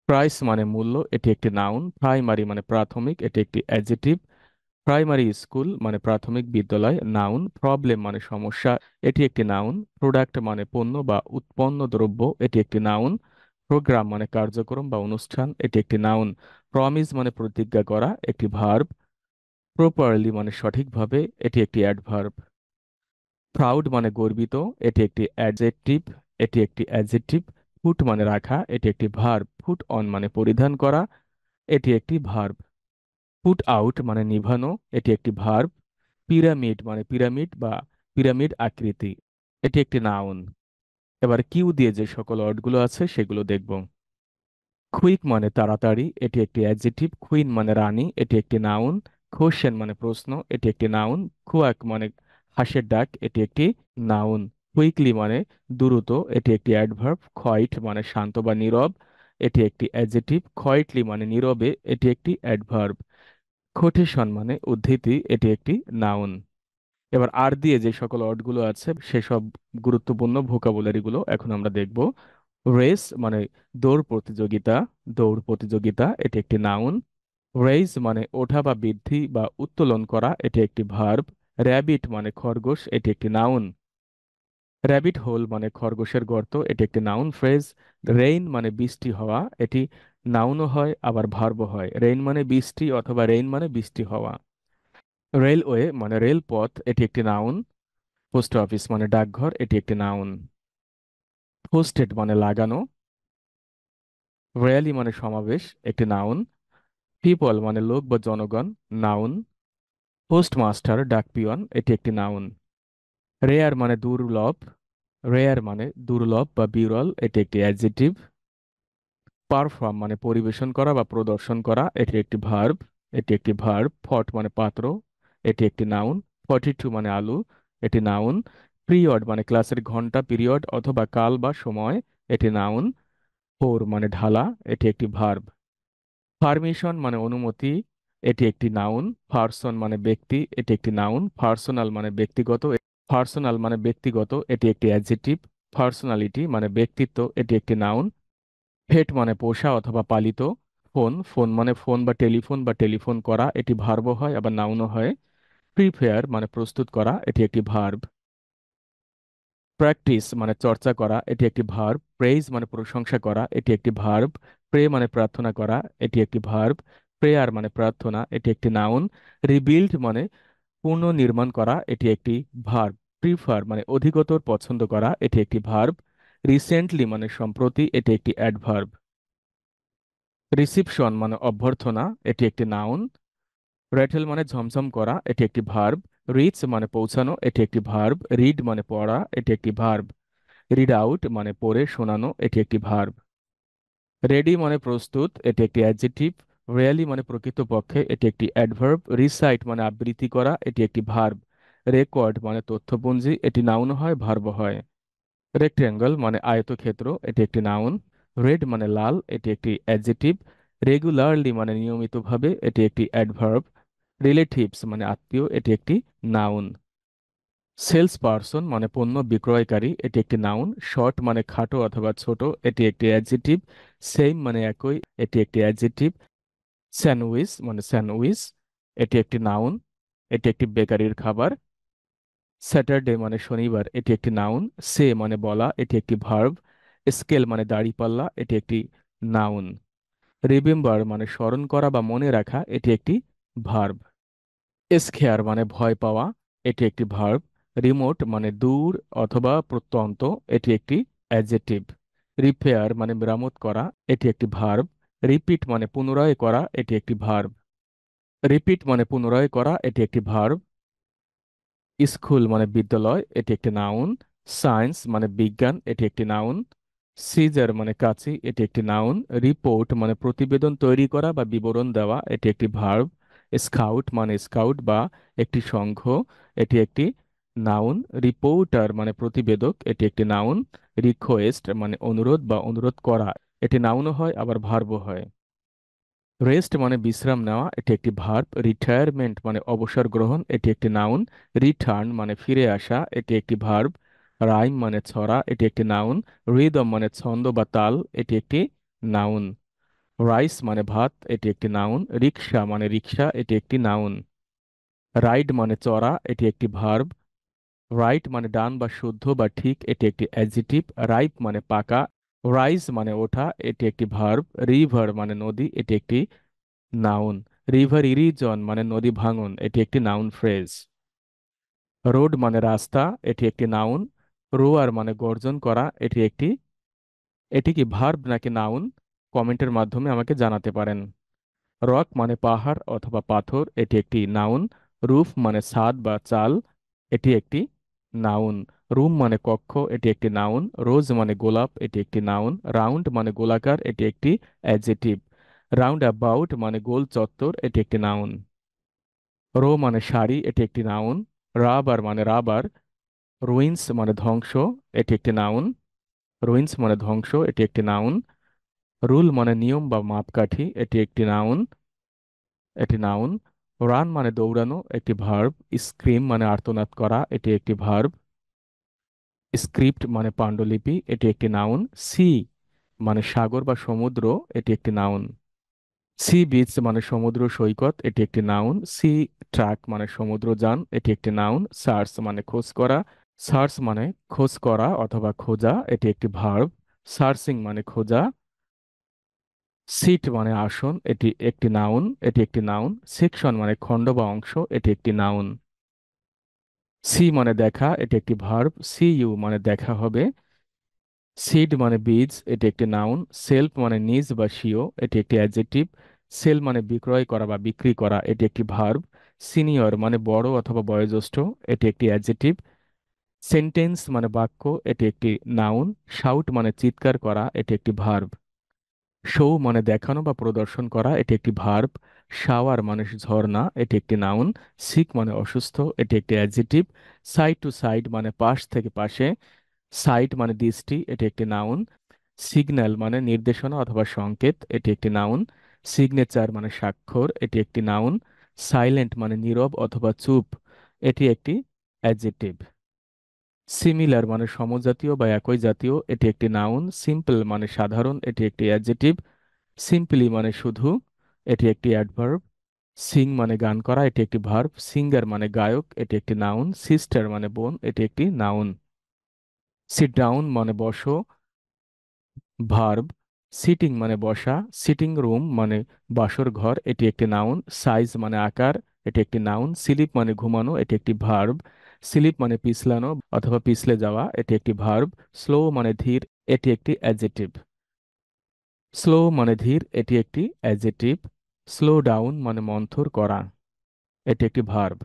প্রাইস মানে মূল্য, এটি একটি নাউন। প্রাইমারি মানে প্রাথমিক, এটি একটি অ্যাডজেক্টিভ। প্রাইমারি স্কুল মানে প্রাথমিক বিদ্যালয়, নাউন। প্রবলেম মানে সমস্যা, এটি একটি নাউন। প্রোডাক্ট মানে পণ্য বা উৎপন্ন দ্রব্য, এটি একটি নাউন। প্রোগ্রাম মানে কার্যক্রম বা অনুষ্ঠান, এটি একটি নাউন। প্রমিস মানে প্রতিজ্ঞা করা, একটি ভার্ব। প্রপারলি মানে সঠিকভাবে, এটি একটি অ্যাডভার্ব। প্রাউড মানে গর্বিত, এটি একটি অ্যাডজেক্টিভ, এটি একটি অ্যাডজেক্টিভ। ফুট মানে রাখা, এটি একটি ভার্ব। ফুট অন মানে পরিধান করা, এটি একটি ভার্ব। পুট আউট মানে নিভানো, এটি একটি ভার্ব। পিরামিড মানে পিরামিড বা পিরামিড আকৃতি, এটি একটি নাউন। এবার কিউ দিয়ে যে সকল ওয়ার্ডগুলো আছে সেগুলো দেখব। কুইক মানে তাড়াতাড়ি, এটি একটি অ্যাডজেক্টিভ। কুইন মানে রানী, এটি একটি নাউন। কোশ্চেন মানে প্রশ্ন, এটি একটি নাউন। কুয়াক মানে হাঁসের ডাক, এটি একটি নাউন। কুইকলি মানে দ্রুত, এটি একটি অ্যাডভার্ব। কোয়াইট মানে শান্ত বা নীরব, এটি একটি অ্যাডজেক্টিভ। কোয়াইটলি মানে নীরবে, এটি একটি অ্যাডভার্ব। কোটেশন মানে উদ্ধৃতি, এটি একটি নাউন। এবার আর দিয়ে যে সকল ওয়ার্ডগুলো আছে সেসব গুরুত্বপূর্ণ ভোকাবুলারি গুলো এখন আমরা দেখব। রেস মানে দৌড় প্রতিযোগিতা, দৌড় প্রতিযোগিতা, এটি একটি নাউন। রেইজ মানে ওঠা বা বৃদ্ধি বা উত্তোলন করা, এটি একটি ভার্ব। র্যাবিট মানে খরগোশ, এটি একটি নাউন। র্যাবিট হোল মানে খরগোশের গর্ত, এটি একটি নাউন ফ্রেজ। রেইন মানে বৃষ্টি হওয়া, এটি নাউনও হয় আবার ভার্বও হয়। রেইন মানে বৃষ্টি অথবা রেইন মানে বৃষ্টি হওয়া। রেলওয়ে মানে রেলপথ, এটি একটি নাউন। পোস্ট অফিস মানে ডাকঘর, এটি একটি নাউন। পোস্টেড মানে লাগানো। র্যালি মানে সমাবেশ, একটি নাউন। পিপল মানে লোক বা জনগণ, নাউন। পোস্টমাস্টার ডাকপিয়ন, এটি একটি নাউন। রেয়ার মানে দুর্লভ, রেয়ার মানে দুর্লভ বা বিরল, এটি একটি অ্যাডজেক্টিভ। পারফর্ম মানে পরিবেশন করা বা প্রদর্শন করা, এটি একটি ভার্ব, এটি একটি ভার্ব। ফট মানে পাত্র, এটি একটি নাউন। 42 মানে আলু, এটি নাউন। পিরিয়ড মানে ক্লাসের ঘন্টা, পিরিয়ড অথবা কাল বা সময়, এটি নাউন। ফোর মানে ঢালা, এটি একটি ভার্ব। পারমিশন মানে অনুমতি, এটি একটি নাউন। পার্সন মানে ব্যক্তি, এটি একটি নাউন। পার্সোনাল মানে ব্যক্তিগত। পার্সোনাল মানে ব্যক্তিগত, এটি একটি অ্যাডজেক্টিভ। পার্সোনালিটি মানে ব্যক্তিত্ব, এটি একটি নাউন। পেট মানে পোষা অথবা পালিত। ফোন, ফোন মানে ফোন বা টেলিফোন করা, এটি ভার্বও হয় আবার নাউনও হয়। প্রিপেয়ার মানে প্রস্তুত করা, এটি একটি ভার্ব। প্র্যাকটিস মানে চর্চা করা, এটি একটি ভার্ব। প্রেইজ মানে প্রশংসা করা, এটি একটি ভার্ব। প্রে মানে প্রার্থনা করা, এটি একটি ভার্ব। প্রেয়ার মানে প্রার্থনা, এটি একটি নাউন। রিবিল্ড মানে পুনর্নির্মাণ করা, এটি একটি ভার্ব। প্রিফার মানে অধিকতর পছন্দ করা, এটি একটি ভার্ব। রিসেন্টলি মানে সম্প্রতি, এটি একটি অ্যাডভার্ব। রিসিপশন মানে অভ্যর্থনা, এটি একটি নাউন। রেটেল মানে ঝমঝম করা, এটি একটি ভার্ব। রিচ মানে পৌঁছানো, এটি একটি ভার্ব। রিড মানে পড়া, এটি একটি ভার্ব। রিড আউট মানে পড়ে শোনানো, এটি একটি ভার্ব। রেডি মানে প্রস্তুত, এটি একটি অ্যাডজেক্টিভ। রিয়েলি মানে প্রকৃতপক্ষে, এটি একটি অ্যাডভার্ব। রিসাইট মানে আবৃত্তি করা, এটি একটি ভার্ব। রেকর্ড মানে তথ্যপুঞ্জি, এটি নাউন হয় ভার্ব হয়। রেক্ট্যাঙ্গল মানে আয়তক্ষেত্র, এটি একটি নাউন। রেড মানে লাল, এটি একটি অ্যাডজেক্টিভ। রেগুলারলি মানে নিয়মিতভাবে, এটি একটি অ্যাডভার্ব। রিলেটিভস মানে আত্মীয়, এটি একটি নাউন। সেলস পারসন মানে পণ্য বিক্রয়কারী, এটি একটি নাউন। শর্ট মানে খাটো অথবা ছোট, এটি একটি অ্যাডজেক্টিভ। সেম মানে একই, এটি একটি অ্যাডজেক্টিভ। স্যান্ডউইচ মানে স্যান্ডউইচ, এটি একটি নাউন। এটি একটি বেকারির খাবার। স্যাটারডে মানে শনিবার, এটি একটি নাউন। সে মানে বলা, এটি একটি ভার্ব। স্কেল মানে দাঁড়িপাল্লা, এটি একটি নাউন। রিমেম্বার মানে স্মরণ করা বা মনে রাখা, এটি একটি ভার্ব। স্কেয়ার মানে ভয় পাওয়া, এটি একটি ভার্ব। রিমোট মানে দূর অথবা প্রত্যন্ত, এটি একটি অ্যাডজেক্টিভ। রিপেয়ার মানে মেরামত করা, এটি একটি ভার্ব। রিপিট মানে পুনরায় করা, এটি একটি ভার্ব। রিপিট মানে পুনরায় করা, এটি একটি ভার্ব। স্কুল মানে বিদ্যালয়, এটি একটি নাউন। সায়েন্স মানে বিজ্ঞান, এটি একটি নাউন। সিজার মানে কাঁচি, এটি একটি নাউন। রিপোর্ট মানে প্রতিবেদন তৈরি করা বা বিবরণ দেওয়া, এটি একটি ভার্ব। স্কাউট মানে স্কাউট বা একটি সংঘ, এটি একটি নাউন। রিপোর্টার মানে প্রতিবেদক, এটি একটি নাউন। রিকোয়েস্ট মানে অনুরোধ বা অনুরোধ করা, এটি নাউনও হয় আবার ভার্বও হয়। রেস্ট মানে বিশ্রাম নেওয়া, এটি একটি ভার্ব। রিটায়ারমেন্ট মানে অবসর গ্রহণ, এটি একটি নাউন। রিটার্ন মানে ফিরে আসা, এটি একটি ভার্ব। রাইম মানে ছড়া, এটি একটি নাউন। রিদম মানে ছন্দ বা তাল, এটি একটি নাউন। রাইস মানে ভাত, এটি একটি নাউন। রিক্সা মানে রিক্সা, এটি একটি নাউন। রাইড মানে চড়া, এটি একটি ভার্ব। রাইট মানে ডান বা শুদ্ধ বা ঠিক, এটি একটি অ্যাডজেক্টিভ। রাইপ মানে পাকা। রাইজ মানে ওঠা, এটি একটি ভার্ব। রিভার মানে নদী, এটি একটি নাউন। রিভার ইরিজন মানে নদী ভাঙন, এটি একটি নাউন ফ্রেজ। রোড মানে রাস্তা, এটি একটি নাউন। রোয়ার মানে গর্জন করা, এটি কি ভার্ব নাকি নাউন? কমেন্টের মাধ্যমে আমাকে জানাতে পারেন। রক মানে পাহাড় অথবা পাথর, এটি একটি নাউন। রুফ মানে ছাদ বা চাল, এটি একটি নাউন। রুম মানে কক্ষ, এটি একটি নাউন। রোজ মানে গোলাপ, এটি একটি নাউন। রাউন্ড মানে গোলাকার, এটি একটি অ্যাডজেক্টিভ। রাউন্ড অ্যাবাউট মানে গোল চত্বর, এটি একটি নাউন। রো মানে শাড়ি, এটি একটি নাউন। রাবার মানে রাবার। রুইন্স মানে ধ্বংস, এটি একটি নাউন। রুইন্স মানে ধ্বংস, এটি একটি নাউন। রুল মানে নিয়ম বা মাপকাঠি, এটি একটি নাউন। এটি নাউন। রান মানে দৌড়ানো, একটি ভার্ব। স্ক্রিম মানে আর্তনাদ করা, এটি একটি ভার্ব। স্ক্রিপ্ট মানে পাণ্ডুলিপি, এটি একটি নাউন। সি মানে সাগর বা সমুদ্র, এটি একটি নাউন। সি বিচ মানে সমুদ্র সৈকত, এটি একটি নাউন। সি ট্রাক মানে সমুদ্রযান, এটি একটি নাউন। সার্চ মানে খোঁজ করা। সার্চ মানে খোঁজ করা অথবা খোঁজা, এটি একটি ভার্ব। সার্চিং মানে খোঁজা। সিট মানে আসন, এটি একটি নাউন, এটি একটি নাউন। সেকশন মানে খণ্ড বা অংশ, এটি একটি নাউন। সি মানে দেখা, এটি একটি ভার্ব। সি ইউ মানে দেখা হবে। সিড মানে বীজ, এটি একটি নাউন। সেলফ মানে নিজ বা স্বীয়, এটি একটি অ্যাডজেক্টিভ। সেল মানে বিক্রয় করা বা বিক্রি করা, এটি একটি ভার্ব। সিনিয়র মানে বড় অথবা বয়োজ্যেষ্ঠ, এটি একটি অ্যাডজেক্টিভ। সেন্টেন্স মানে বাক্য, এটি একটি নাউন। শাউট মানে চিৎকার করা, এটি একটি ভার্ব। শো মানে দেখানো বা প্রদর্শন করা, এটি একটি ভার্ব। শাওয়ার মানে ঝর্ণা, এটি একটি নাউন। সিক মানে অসুস্থ, এটি একটি অ্যাডজেক্টিভ। সাইড টু সাইড মানে পাশ থেকে পাশে। সাইট মানে দৃষ্টি, এটি একটি নাউন। সিগন্যাল মানে নির্দেশনা অথবা সংকেত, এটি একটি নাউন। সিগনেচার মানে স্বাক্ষর, এটি একটি নাউন। সাইলেন্ট মানে নীরব অথবা চুপ, এটি একটি অ্যাডজেক্টিভ। সিমিলার মানে সমজাতীয় বা একই জাতীয়, এটি একটি নাউন। সিম্পল মানে সাধারণ, এটি একটি অ্যাডজেটিভ। সিম্পলি মানে শুধু, এটি একটি অ্যাডভার্ব। সিং মানে গান করা, এটি একটি ভার্ব। সিঙ্গার মানে গায়ক, এটি একটি নাউন। সিস্টার মানে বোন, এটি একটি নাউন। সিট ডাউন মানে বসো, ভার্ব। সিটিং মানে বসা। সিটিং রুম মানে বাসর ঘর, এটি একটি নাউন। সাইজ মানে আকার, এটি একটি নাউন। স্লিপ মানে ঘুমানো, এটি একটি ভার্ব। স্লিপ মানে পিছলানো অথবা পিছলে যাওয়া, এটি একটি ভার্ব। স্লো মানে ধীর, এটি একটি অ্যাডজেটিভ। স্লো মানে ধীর, এটি একটি অ্যাডজেটিভ। স্লো ডাউন মানে মন্থর করা, এটি একটি ভার্ব।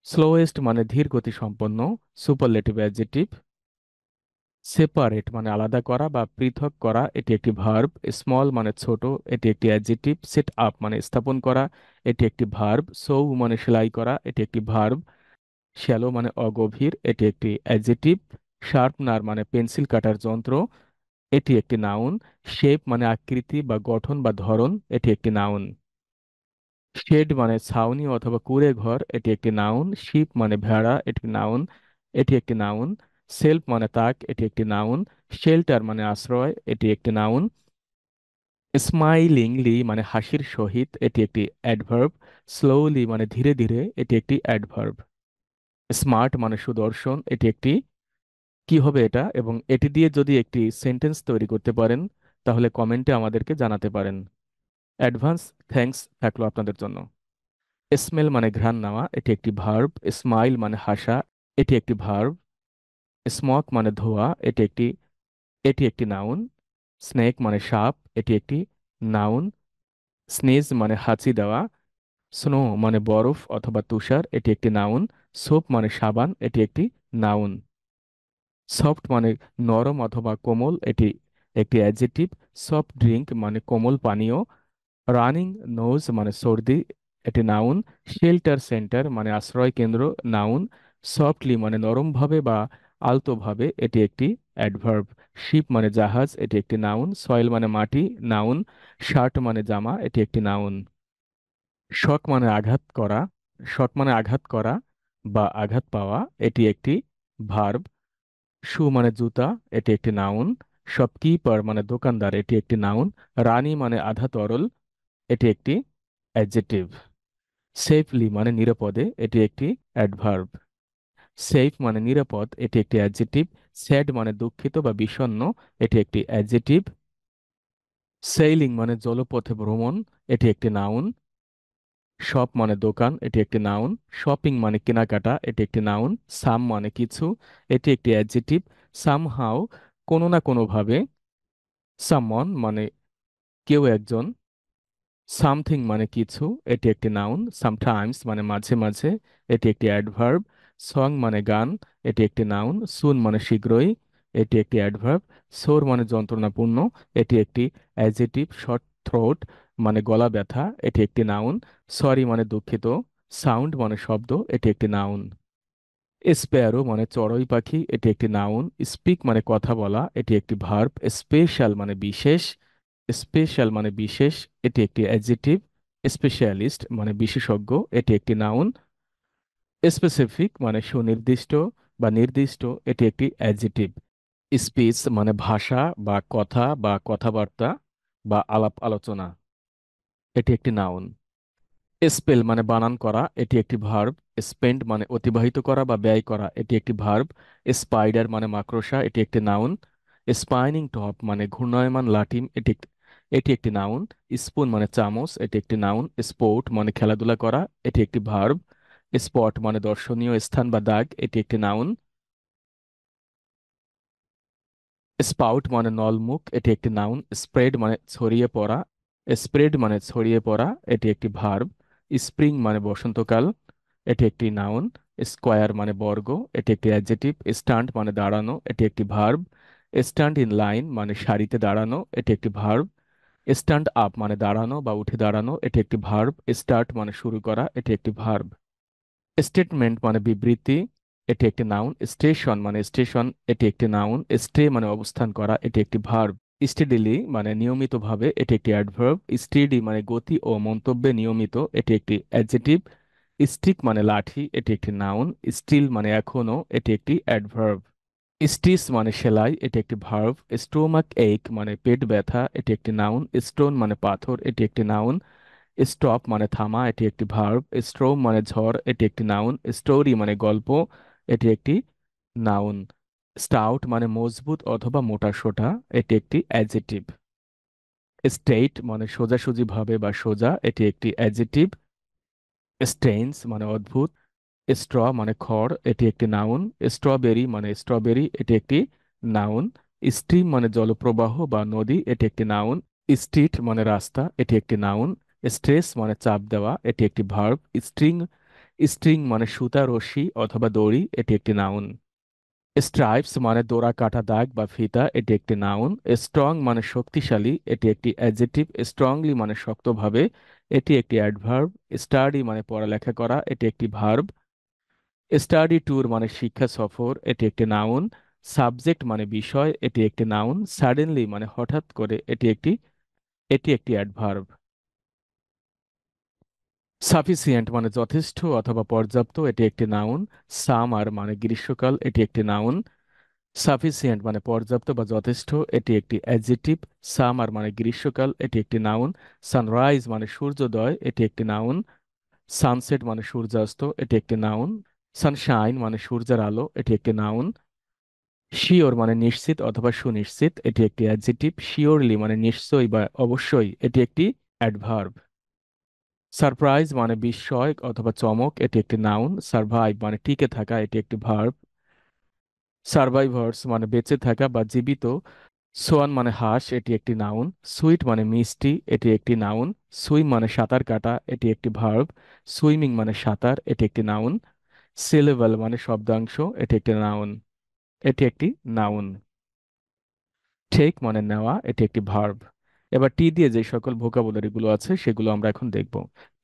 স্লোয়েস্ট মানে ধীর গতি সম্পন্ন, সুপারলেটিভ অ্যাডজেটিভ। সেপারেট মানে আলাদা করা বা পৃথক করা, এটি একটি ভার্ব। স্মল মানে ছোট, এটি একটি অ্যাডজেটিভ। সেট আপ মানে স্থাপন করা, এটি একটি ভার্ব। সৌ মানে সেলাই করা, এটি একটি ভার্ব। শ্যালো মানে অগভীর, এটি একটি অ্যাডজেটিভ। শার্পনার মানে পেন্সিল কাটার যন্ত্র, এটি একটি নাউন। শেপ মানে আকৃতি বা গঠন বা ধরন, এটি একটি নাউন। শেড মানে ছাউনি অথবা কুঁড়ে ঘর, এটি একটি নাউন। শিপ মানে ভেড়া, এটি নাউন, এটি একটি নাউন। সেলফ মানে তাক, এটি একটি নাউন। শেল্টার মানে আশ্রয়, এটি একটি নাউন। স্মাইলিংলি মানে হাসির সহিত, এটি একটি অ্যাডভার্ব। স্লোলি মানে ধীরে ধীরে, এটি একটি অ্যাডভার্ব। স্মার্ট মানে সুদর্শন, এটি একটি, কি হবে এটা, এবং এটি দিয়ে যদি একটি সেন্টেন্স তৈরি করতে পারেন তাহলে কমেন্টে আমাদেরকে জানাতে পারেন। অ্যাডভান্স থ্যাঙ্কস থাকলো আপনাদের জন্য। স্মেল মানে ঘ্রাণ নেওয়া, এটি একটি ভার্ব। স্মাইল মানে হাসা, এটি একটি ভার্ব। স্মোক মানে ধোঁয়া, এটি একটি নাউন। স্নেক মানে সাপ, এটি একটি নাউন। স্নেজ মানে হাঁচি দেওয়া। স্নো মানে বরফ অথবা তুষার, এটি একটি নাউন। সোপ মানে সাবান, এটি একটি নাউন। সফট মানে নরম অথবা কোমল, এটি একটি অ্যাডজেটিভ। সফট ড্রিঙ্ক মানে কোমল পানীয়। রানিং নোজ মানে সর্দি, এটি নাউন। শেল্টার সেন্টার মানে আশ্রয় কেন্দ্র, নাউন। সফটলি মানে নরমভাবে বা আলতোভাবে, এটি একটি অ্যাডভার্ব। শিপ মানে জাহাজ, এটি একটি নাউন। সয়েল মানে মাটি, নাউন। শার্ট মানে জামা, এটি একটি নাউন। শক মানে আঘাত করা, শক মানে আঘাত করা বা আঘাত পাওয়া, এটি একটি ভার্ব। শু মানে জুতা, এটি একটি নাউন। শপকিপার মানে দোকানদার, এটি একটি নাউন। রানী মানে আধা তরল, এটি একটি অ্যাডজেটিভ। সেফলি মানে নিরাপদে, এটি একটি অ্যাডভার্ব। সেফ মানে নিরাপদ, এটি একটি অ্যাডজেটিভ। স্যাড মানে দুঃখিত বা বিষণ্ণ, এটি একটি অ্যাডজেটিভ। সেইলিং মানে জলপথে ভ্রমণ, এটি একটি নাউন। শপ মানে দোকান, এটি একটি নাউন। শপিং মানে কেনাকাটা, এটি একটি নাউন। সাম মানে কিছু, এটি একটি অ্যাডজেটিভ। সামহাও কোনো না কোনোভাবে। সামওয়ান মানে কেউ একজন। সামথিং মানে কিছু, এটি একটি নাউন। সামটাইমস মানে মাঝে মাঝে, এটি একটি অ্যাডভার্ব। সং মানে গান, এটি একটি নাউন। সুন মানে শীঘ্রই, এটি একটি অ্যাডভার্ব। সোর মানে যন্ত্রণাপূর্ণ, এটি একটি অ্যাডজেটিভ। শর্ট থ্রোট মানে গলা ব্যথা, এটি একটি নাউন। সরি মানে দুঃখিত। সাউন্ড মানে শব্দ, এটি একটি নাউন। স্প্যারো মানে চড়ুই পাখি, এটি একটি নাউন। স্পিক মানে কথা বলা, এটি একটি ভার্ব। স্পেশাল মানে বিশেষ, স্পেশাল মানে বিশেষ, এটি একটি অ্যাডজেটিভ। স্পেশালিস্ট মানে বিশেষজ্ঞ, এটি একটি নাউন। স্পেসিফিক মানে সুনির্দিষ্ট বা নির্দিষ্ট, এটি একটি অ্যাডজেটিভ। স্পিচ মানে ভাষা বা কথা বা কথাবার্তা বা আলাপ আলোচনা, এটি একটি নাউন। স্পেল মানে বানান করা, এটি একটি ভার্ব। স্পেন্ড মানে অতিবাহিত করা বা ব্যয় করা, এটি একটি ভার্ব। স্পাইডার মানে মাকড়সা, এটি একটি নাউন। স্পাইনিং টপ মানে ঘূর্ণায়মান লাটিম, এটি একটি নাউন। স্পুন মানে চামচ, এটি একটি নাউন। স্পোর্ট মানে খেলাধুলা করা, এটি একটি ভার্ব। স্পট মানে দর্শনীয় স্থান বা দাগ, এটি একটি নাউন। স্পাউট মানে নলমুখ, এটি একটি নাউন। স্প্রেড মানে ছড়িয়ে পড়া, স্প্রেড মানে ছড়িয়ে পড়া, এটি একটি ভার্ব। স্প্রিং মানে বসন্তকাল, এটি একটি নাউন। স্কোয়ার মানে বর্গ, এটি একটি অ্যাডজেটিভ। স্ট্যান্ড মানে দাঁড়ানো, এটি একটি ভার্ব। স্ট্যান্ড ইন লাইন মানে সারিতে দাঁড়ানো, এটি একটি ভার্ব। স্ট্যান্ড আপ মানে দাঁড়ানো বা উঠে দাঁড়ানো, এটি একটি ভার্ব। স্টার্ট মানে শুরু করা, এটি একটি ভার্ব। স্টেটমেন্ট মানে বিবৃতি, এটি একটি নাউন। স্টেশন মানে স্টেশন, এটি একটি নাউন। স্টে মানে অবস্থান করা, এটি একটি ভার্ব। স্টেডিলি মানে নিয়মিতভাবে, এটি একটি অ্যাডভার্ব। স্টেডি মানে গতি ও মন্তব্যে নিয়মিত, এটি একটি অ্যাডজেটিভ। স্টিক মানে লাঠি, এটি একটি নাউন। স্টিল মানে এখনো, এটি একটি অ্যাডভার্ব। স্টিচ মানে সেলাই, এটি একটি ভার্ব। স্টোমাক এক মানে পেট ব্যথা, এটি একটি নাউন। স্টোন মানে পাথর, এটি একটি নাউন। স্টপ মানে থামা, এটি একটি ভার্ব। স্ট্রোম মানে ঝড়, এটি একটি নাউন। স্টোরি মানে গল্প, এটি একটি নাউন। স্টাউট মানে মজবুত অথবা মোটা সোটা, এটি একটি অ্যাডজেটিভ। স্ট্রেইট মানে সোজাসুজি ভাবে বা সোজা, এটি একটি অ্যাডজেটিভ। স্ট্রেঞ্জ মানে অদ্ভুত। স্ট্র মানে খড়, এটি একটি নাউন। স্ট্রবেরি মানে স্ট্রবেরি, এটি একটি নাউন। স্ট্রিম মানে জলপ্রবাহ বা নদী, এটি একটি নাউন। স্ট্রিট মানে রাস্তা, এটি একটি নাউন। স্ট্রেস মানে চাপ দেওয়া, এটি একটি ভার্ব। স্ট্রিং স্ট্রিং মানে সুতা, রশি অথবা দড়ি, এটি একটি নাউন। স্ট্রাইপস মানে ডোরা কাটা দাগ বা ফিতা, এটি একটি নাউন। স্ট্রং মানে শক্তিশালী, এটি একটি অ্যাডজেটিভ। স্ট্রংলি মানে শক্তভাবে, এটি একটি অ্যাডভার্ব। স্টাডি মানে পড়ালেখা করা, এটি একটি ভার্ব। স্টাডি ট্যুর মানে শিক্ষা সফর, এটি একটি নাউন। সাবজেক্ট মানে বিষয়, এটি একটি নাউন। সাডেনলি মানে হঠাৎ করে, এটি একটি অ্যাডভার্ব। সাফিসিয়েন্ট মানে যথেষ্ট অথবা পর্যাপ্ত, এটি একটি নাউন। সামার মানে গ্রীষ্মকাল, এটি একটি নাউন। সাফিসিয়েন্ট মানে পর্যাপ্ত বা যথেষ্ট, এটি একটি অ্যাডজেটিভ। সামার মানে গ্রীষ্মকাল, এটি একটি নাউন। সানরাইজ মানে সূর্যোদয়, এটি একটি নাউন। সানসেট মানে সূর্যাস্ত, এটি একটি নাউন। সানশাইন মানে সূর্যের আলো, এটি একটি নাউন। শিওর মানে নিশ্চিত অথবা সুনিশ্চিত, এটি একটি অ্যাডজেটিভ। শিওরলি মানে নিশ্চয়ই বা অবশ্যই, এটি একটি অ্যাডভার্ব। সারপ্রাইজ মানে বিস্ময় অথবা চমক, এটি একটি নাউন। সারভাইভ মানে টিকে থাকা, এটি একটি ভার্ব। সার্ভাইভার্স মানে বেঁচে থাকা বা জীবিত। সোয়ান মানে হাঁস, এটি একটি নাউন। সুইট মানে মিষ্টি, এটি একটি নাউন। সুইম মানে সাঁতার কাটা, এটি একটি ভার্ব। সুইমিং মানে সাঁতার, এটি একটি নাউন। সিলেবল মানে শব্দাংশ, এটি একটি নাউন। এটি একটি নাউন। টেক মানে নেওয়া, এটি একটি ভার্ব। এবার টি দিয়ে যে সকল ভোকাবুলারি গুলো আছে সেগুলো আমরা এখন দেখব।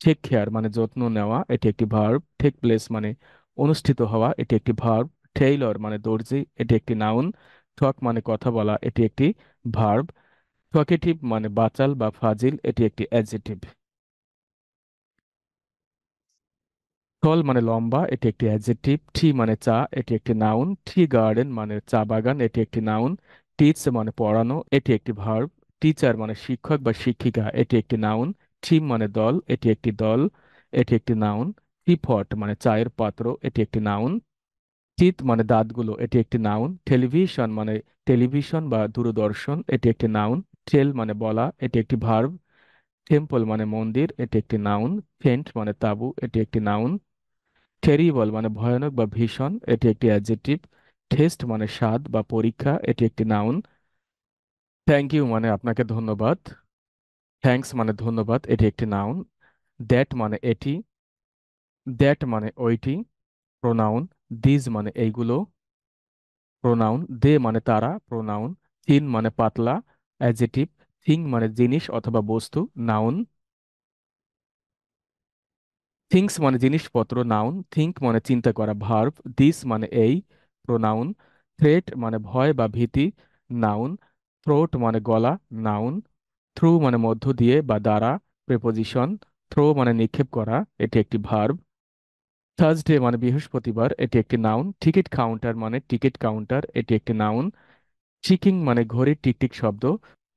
টেক কেয়ার মানে যত্ন নেওয়া, এটি একটি ভার্ব। টেক প্লেস মানে অনুষ্ঠিত হওয়া, এটি একটি ভার্ব। টেইলর মানে দর্জি, এটি একটি নাউন। টক মানে কথা বলা, এটি একটি ভার্ব। টকেটিভ মানে বাচাল বা ফাজিল, এটি একটি অ্যাডজেটিভ। টল মানে লম্বা, এটি একটি অ্যাডজেক্টিভ। টি মানে চা, এটি একটি নাউন। টি গার্ডেন মানে চা বাগান, এটি একটি নাউন। টিচ মানে পড়ানো, এটি একটি ভার্ব। টিচার মানে শিক্ষক বা শিক্ষিকা, এটি একটি নাউন। টিম মানে দল, এটি একটি দল, এটি একটি নাউন। টিপট মানে চায়ের পাত্র, এটি একটি নাউন। টিথ মানে দাঁতগুলো, এটি একটি নাউন। টেলিভিশন মানে টেলিভিশন বা দূরদর্শন, এটি একটি নাউন। টেল মানে বলা, এটি একটি ভার্ব। টেম্পল মানে মন্দির, এটি একটি নাউন। টেন্ট মানে তাঁবু, এটি একটি নাউন। টেরিবল মানে ভয়ানক বা ভীষণ, এটি একটি অ্যাডজেক্টিভ। টেস্ট মানে স্বাদ বা পরীক্ষা, এটি একটি নাউন। থ্যাংক ইউ মানে আপনাকে ধন্যবাদ। থ্যাঙ্কস মানে ধন্যবাদ, এটি একটি নাউন। দ্যাট মানে এটি। দ্যাট মানে ওইটি, প্রোনাউন। দিজ মানে এইগুলো, প্রোনাউন। দে মানে তারা, প্রোনাউন। থিন মানে পাতলা, অ্যাডজেক্টিভ। থিং মানে জিনিস অথবা বস্তু, নাউন। থিংস মানে জিনিসপত্র, নাউন। থিংক মানে চিন্তা করা, ভার্ব। দিস মানে এই, প্রোনাউন। থ্রেট মানে ভয় বা ভীতি, নাউন। থ্রোট মানে গলা, নাউন। থ্রু মানে মধ্য দিয়ে বা দ্বারা, প্রেপোজিশন। থ্রো মানে নিক্ষেপ করা, এটি একটি ভার্ব। থার্সডে মানে বৃহস্পতিবার, এটি একটি নাউন। টিকিট কাউন্টার মানে টিকিট কাউন্টার, এটি একটি নাউন। চিকিং মানে ঘড়ির টিকটিক শব্দ,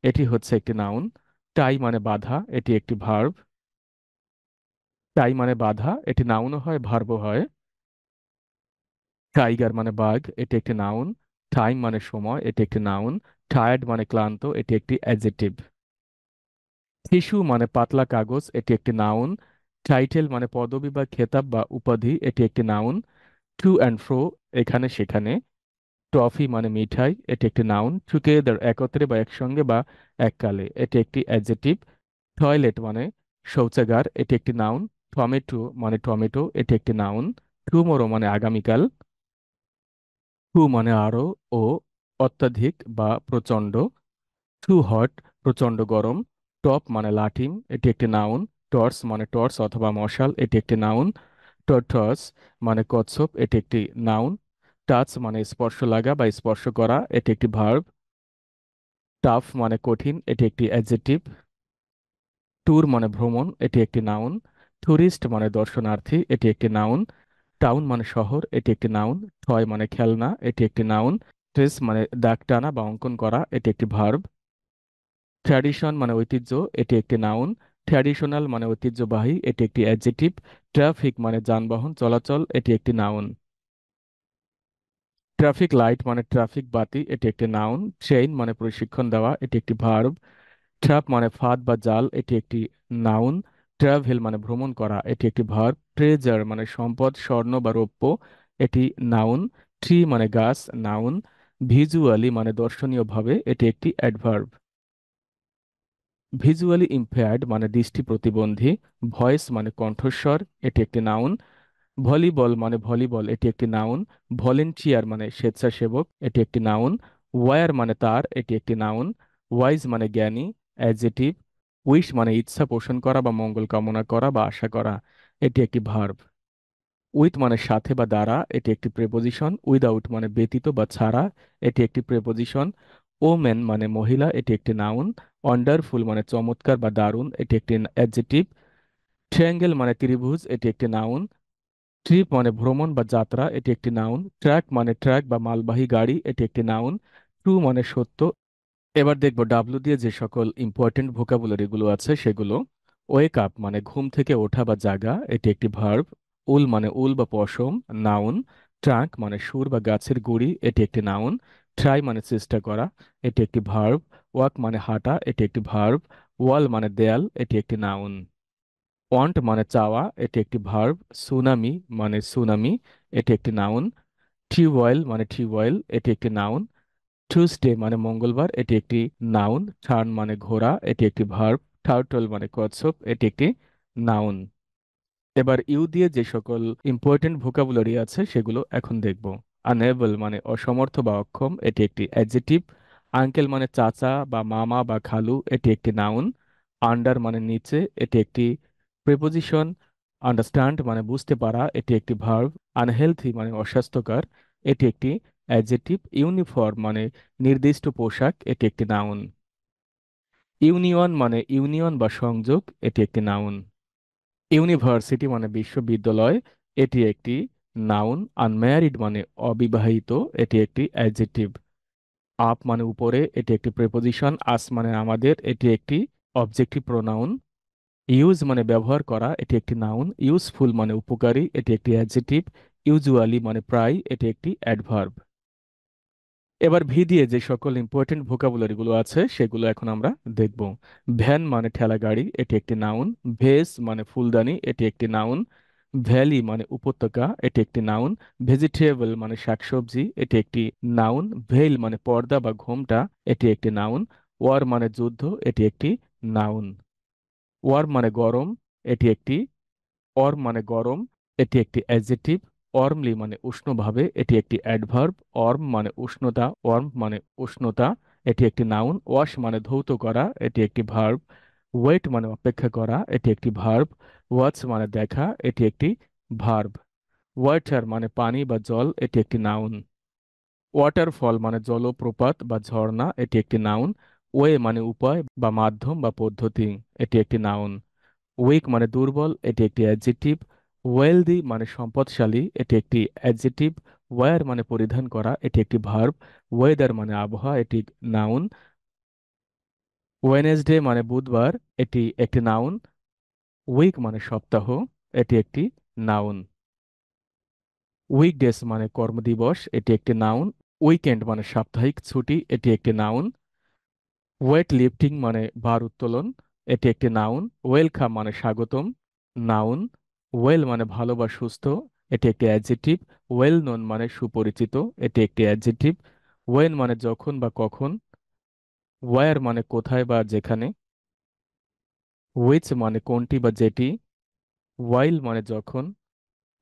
এটি হচ্ছে একটি নাউন। টাই মানে বাধা, এটি একটি ভার্ব। টাই মানে বাধা, এটি নাউনও হয় ভার্বও হয়। টাইগার মানে বাঘ, এটি একটি নাউন। টাইম মানে সময়, এটি একটি নাউন। টায়ার্ড মানে ক্লান্ত, এটি একটি অ্যাডজেক্টিভ। টিস্যু মানে পাতলা কাগজ, এটি একটি নাউন। টাইটেল মানে পদবি বা খেতাব বা উপাধি, এটি একটি নাউন। টু অ্যান্ড ফ্রো এখানে সেখানে। টফি মানে মিঠাই, এটি একটি নাউন। টুগেদার একত্রে বা একসঙ্গে বা এককালে, এটি একটি অ্যাডজেক্টিভ। টয়লেট মানে শৌচাগার, এটি একটি নাউন। টমেটো মানে টমেটো, এটি একটি নাউন। টুমোরো মানে আগামীকাল। টু মানে আরো, ও অত্যাধিক বা প্রচণ্ড। টু হট প্রচণ্ড গরম। টপ মানে লাঠিম, এটি একটি নাউন। টর্চ মানে টর্চ অথবা মশাল, এটি একটি নাউন। টর্টস মানে কচ্ছপ, এটি একটি নাউন। টাচ মানে স্পর্শ লাগা বা স্পর্শ করা, এটি একটি ভার্ব। টাফ মানে কঠিন, এটি একটি অ্যাডজেক্টিভ। ট্যুর মানে ভ্রমণ, এটি একটি নাউন। ট্যুরিস্ট মানে দর্শনার্থী, এটি একটি নাউন। টাউন মানে শহর, এটি একটি নাউন। টয় মানে খেলনা, এটি একটি নাউন। ট্রেস মানে দাগ টানা বা অঙ্কন করা, এটি একটি ভার্ব। ট্র্যাডিশন মানে ঐতিহ্য, এটি একটি নাউন। ট্র্যাডিশনাল মানে ঐতিহ্যবাহী, এটি একটি অ্যাডজেক্টিভ। ট্রাফিক মানে যানবাহন চলাচল, এটি একটি নাউন। ট্রাফিক লাইট মানে ট্রাফিক বাতি, এটি একটি নাউন। ট্রেইন মানে প্রশিক্ষণ দেওয়া, এটি একটি ভার্ব। ট্র্যাপ মানে ফাঁদ বা জাল, এটি একটি নাউন। ট্রাভেল মানে ভ্রমণ করা, এটি একটি ভার্ব। ট্রেজার মানে সম্পদ, স্বর্ণ বা রৌপ্য, এটি নাউন। ট্রি মানে গাছ, নাউন। ভিজুয়ালি মানে দর্শনীয়ভাবে, এটি একটি অ্যাডভার্ব। ভিজুয়ালি ইম্পেয়ার্ড মানে দৃষ্টি প্রতিবন্ধী। ভয়েস মানে কণ্ঠস্বর, এটি একটি নাউন। ভলিবল মানে ভলিবল, এটি একটি নাউন। ভলেন্টিয়ার মানে স্বেচ্ছাসেবক, এটি একটি নাউন। ওয়্যার মানে তার, এটি একটি নাউন। ওয়াইজ মানে জ্ঞানী, অ্যাডজেটিভ। উইশ মানে ইচ্ছা পোষণ করা বা মঙ্গল কামনা করা বা আশা করা, এটি একটি ভার্ব। উইথ মানে সাথে বা দ্বারা, এটি একটি প্রেপোজিশন। উইদাউট মানে ব্যতীত বা ছাড়া, এটি একটি প্রেপোজিশন। ওমেন মানে মহিলা, এটি একটি নাউন। ওয়ান্ডারফুল মানে চমৎকার বা দারুণ, এটি একটি অ্যাডজেটিভ। ট্রায়াঙ্গেল মানে ত্রিভুজ, এটি একটি নাউন। ট্রিপ মানে ভ্রমণ বা যাত্রা, এটি একটি নাউন। ট্র্যাক মানে ট্রাক বা মালবাহী গাড়ি, এটি একটি নাউন। ট্রু মানে সত্য। এবার দেখব ডাব্লিউ দিয়ে যে সকল ইম্পর্টেন্ট ভোকাবুলারি গুলো আছে সেগুলো। ওয়েক আপ মানে ঘুম থেকে ওঠা বা জাগা, এটি একটি ভার্ব। উল মানে উল বা পশম, নাউন। ট্রাঙ্ক মানে সুর বা গাছের গুড়ি, এটি একটি নাউন। ট্রাই মানে চেষ্টা করা, এটি একটি ভার্ব। ওয়াক মানে হাঁটা, এটি একটি ভার্ব। ওয়াল মানে দেয়াল, এটি একটি নাউন। ওয়ান্ট মানে চাওয়া, এটি একটি ভার্ব। সুনামি মানে সুনামি, এটি একটি নাউন। টিউবওয়েল মানে টিউবওয়েল, এটি একটি নাউন। টিউসডে মানে মঙ্গলবার, এটি একটি নাউন। টার্ন মানে ঘোড়া, এটি একটি ভার্ব। টার্টল মানে কচ্ছপ, এটি একটি নাউন। এবার ইউ দিয়ে যে সকল ইম্পর্টেন্ট ভোকাবুলারি আছে সেগুলো এখন দেখব। আনএবল মানে অসমর্থ বা অক্ষম, এটি একটি অ্যাডজেটিভ। আঙ্কেল মানে চাচা বা মামা বা খালু, এটি একটি নাউন। আন্ডার মানে নিচে, এটি একটি প্রিপোজিশন। আন্ডারস্ট্যান্ড মানে বুঝতে পারা, এটি একটি ভার্ব। আনহেলথি মানে অস্বাস্থ্যকর, এটি একটি অ্যাডজেটিভ। ইউনিফর্ম মানে নির্দিষ্ট পোশাক, এটি একটি নাউন। ইউনিয়ন মানে ইউনিয়ন বা সংযোগ, এটি একটি নাউন। ইউনিভার্সিটি মানে বিশ্ববিদ্যালয়, এটি একটি নাউন। আনম্যারিড মানে অবিবাহিত, এটি একটি অ্যাডজেক্টিভ। আপ মানে উপরে, এটি একটি প্রেপোজিশন। আস মানে আমাদের, এটি একটি অবজেক্টিভ প্রোনাউন। ইউজ মানে ব্যবহার করা, এটি একটি নাউন। ইউজফুল মানে উপকারী, এটি একটি অ্যাডজেক্টিভ। ইউজুয়ালি মানে প্রায়, এটি একটি অ্যাডভার্ব। এবার ভি দিয়ে যে সকল ইম্পর্টেন্ট ভোকাবুলারি গুলো আছে সেগুলো এখন আমরা দেখব। ভ্যান মানে ঠেলা গাড়ি, এটি একটি নাউন। ভেজ মানে ফুলদানি, এটি একটি নাউন। ভ্যালি মানে উপত্যকা, এটি একটি নাউন। ভেজিটেবল মানে শাকসবজি, এটি একটি নাউন। ভেইল মানে পর্দা বা ঘোমটা, এটি একটি নাউন। ওয়ার মানে যুদ্ধ, এটি একটি নাউন। ওয়ার মানে গরম, এটি একটি অর্ম মানে গরম, এটি একটি অ্যাডজেক্টিভ। অর্মলি মানে উষ্ণভাবে, এটি একটি অ্যাডভার্ব। অর্ম মানে উষ্ণতা, ওয়ার্ম মানে উষ্ণতা, এটি একটি নাউন। ওয়াশ মানে ধৌত করা, এটি একটি ভার্ব। ওয়েট মানে অপেক্ষা করা, এটি একটি ভার্ব। ওয়াচ মানে দেখা, এটি একটি ভার্ব। ওয়াটার মানে পানি বা জল, এটি একটি নাউন। ওয়াটারফল মানে জলপ্রপাত বা ঝর্ণা, এটি একটি নাউন। ওয়ে মানে উপায় বা মাধ্যম বা পদ্ধতি, এটি একটি নাউন। উইক মানে দুর্বল, এটি একটি অ্যাডজেক্টিভ। ওয়েলদি মানে সম্পদশালী, এটি একটি অ্যাডজেক্টিভ। ওয়্যার মানে পরিধান করা, এটি একটি ভার্ব। ওয়েদার মানে আবহাওয়া, এটি নাউন। ওয়েনেসডে মানে বুধবার, এটি একটি নাউন। উইক মানে সপ্তাহ, এটি একটি নাউন। উইকডেস মানে কর্মদিবস, এটি একটি নাউন। উইকেন্ড মানে সাপ্তাহিক ছুটি, এটি একটি নাউন। ওয়েট লিফটিং মানে ভার উত্তোলন, এটি একটি নাউন। ওয়েলকাম মানে স্বাগতম, নাউন। ওয়েল মানে ভালো বা সুস্থ, এটি একটি অ্যাডজেক্টিভ। ওয়েল নোন মানে সুপরিচিত, এটি একটি অ্যাডজেক্টিভ। ওয়েন মানে যখন বা কখন। ওয়্যার মানে কোথায় বা যেখানে। হুইচ মানে কোনটি বা যেটি। ওয়াইল মানে যখন।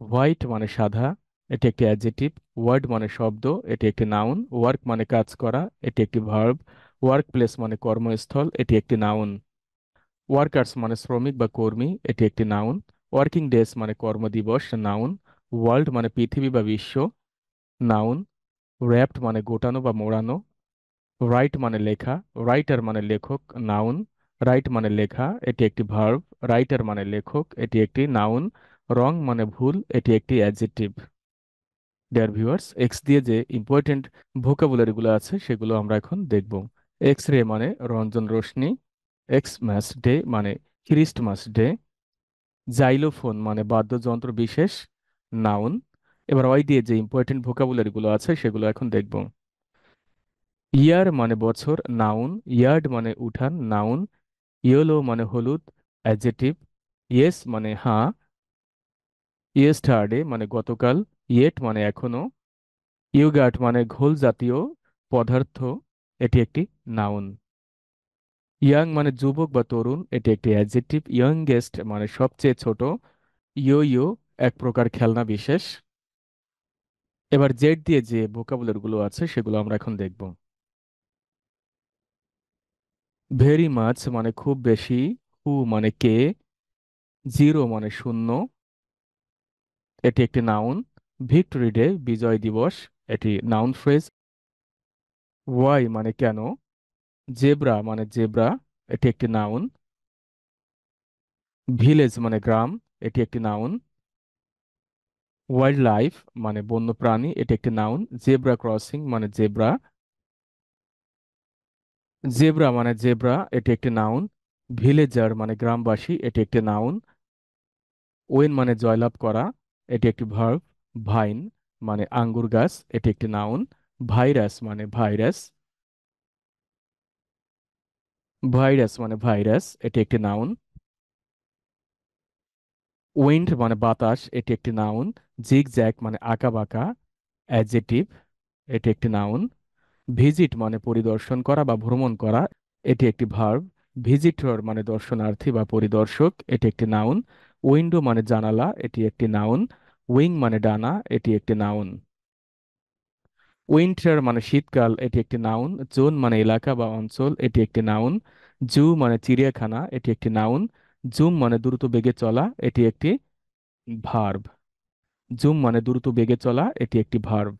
হোয়াইট মানে সাদা, এটি একটি অ্যাডজেক্টিভ। ওয়ার্ড মানে শব্দ, এটি একটি নাউন। ওয়ার্ক মানে কাজ করা, এটি একটি ভার্ব। ওয়ার্ক প্লেস মানে কর্মস্থল, এটি একটি নাউন। ওয়ার্কার্স মানে শ্রমিক বা কর্মী, এটি একটি নাউন। ওয়ার্কিং ডেজ মানে কর্মদিবস, নাউন। ওয়ার্ল্ড মানে পৃথিবী বা বিশ্ব, নাউন। র্যাপ্ট মানে গোটানো বা মোড়ানো। রাইট মানে লেখা, রাইটার মানে লেখক, নাউন। রাইট মানে লেখা, এটি একটি ভার্ব। রাইটার মানে লেখক, এটি একটি নাউন। রং মানে ভুল, এটি একটি অ্যাডজেক্টিভ। ডিয়ার ভিউয়ার্স, এক্স দিয়ে যে ইম্পর্টেন্ট ভোকাবুলারিগুলো আছে সেগুলো আমরা এখন দেখব। এক্স রে মানে রঞ্জন রশ্মি। এক্স ম্যাস ডে মানে ক্রিস্টমাস ডে। জাইলোফোন মানে বাদ্যযন্ত্র বিশেষ, নাউন। এবার ওয়াই দিয়ে যে ইম্পর্টেন্ট ভোকাবুলারিগুলো আছে সেগুলো এখন দেখব। ইয়ার মানে বছর, নাউন। ইয়ার্ড মানে উঠান, নাউন। ইয়েলো মানে হলুদ, অ্যাডজেক্টিভ। ইয়েস মানে হ্যাঁ। ইয়েস্টারডে মানে গতকাল। ইয়েট মানে এখনো। ইয়োগার্ট মানে ঘোল জাতীয় পদার্থ, এটি একটি নাউন। ইয়াং মানে যুবক বা তরুণ, এটি একটি অ্যাডজেক্টিভ। ইয়ংগেস্ট মানে সবচেয়ে ছোট। ইয়ো ইয়ো এক প্রকার খেলনা বিশেষ। এবার জেড দিয়ে যে ভোকাবুলারি গুলো আছে সেগুলো আমরা এখন দেখব। ভেরি মাচ মানে খুব বেশি। হু মানে কে। জিরো মানে শূন্য, এটি একটি নাউন। ভিক্টোরি ডে বিজয় দিবস, এটি নাউন ফ্রেজ। ওয়াই মানে কেন। জেব্রা মানে জেব্রা, এটি একটি নাউন। ভিলেজ মানে গ্রাম, এটি একটি নাউন। ওয়াইল্ড লাইফ মানে বন্য প্রাণী, এটি একটি নাউন। জেব্রা ক্রসিং মানে জেব্রা। জেব্রা মানে জেব্রা, এটি একটি নাউন। ভিলেজার মানে গ্রামবাসী, এটি একটি নাউন। ওয়েন মানে জয়লাভ করা, এটি একটি ভার্ব। ভাইন মানে আঙ্গুর গাছ, এটি একটি নাউন। ভাইরাস মানে ভাইরাস। ভাইরাস মানে ভাইরাস, এটি একটি নাউন। উইন্ড মানে বাতাস, এটি একটি নাউন। জিগ জ্যাগ মানে আঁকা বাঁকা, অ্যাডজেক্টিভ, এটি একটি নাউন। ভিজিট মানে পরিদর্শন করা বা ভ্রমণ করা, এটি একটি ভার্ব। ভিজিটর মানে দর্শনার্থী বা পরিদর্শক, এটি একটি নাউন। উইন্ডো মানে জানালা, এটি একটি নাউন। উইং মানে ডানা, এটি একটি নাউন। উইন্টার মানে শীতকাল, এটি একটি নাউন। জোন মানে এলাকা বা অঞ্চল, এটি একটি নাউন। জু মানে চিড়িয়াখানা, এটি একটি নাউন। জুম মানে দ্রুত বেগে চলা, এটি একটি ভার্ব। জুম মানে দ্রুত বেগে চলা, এটি একটি verb.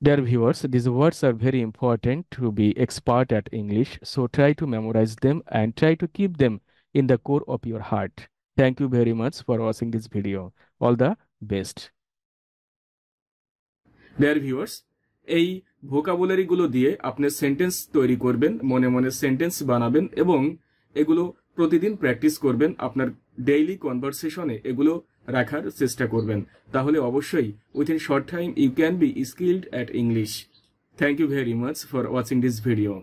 Dear viewers, these words are very important to be expert at English, so try to memorize them and try to keep them in the core of your heart. Thank you very much for watching this video. All the best. Dear viewers, এই ভোকাবুলারিগুলো দিয়ে আপনি sentence তৈরি করবেন, মনে মনে sentence বানাবেন এবং এগুলো প্রতিদিন প্র্যাকটিস করবেন। আপনার ডেইলি কনভারসেশনে এগুলো রাখার চেষ্টা করবেন, তাহলে অবশ্যই within short time you can be skilled at English. Thank you very much for watching this video.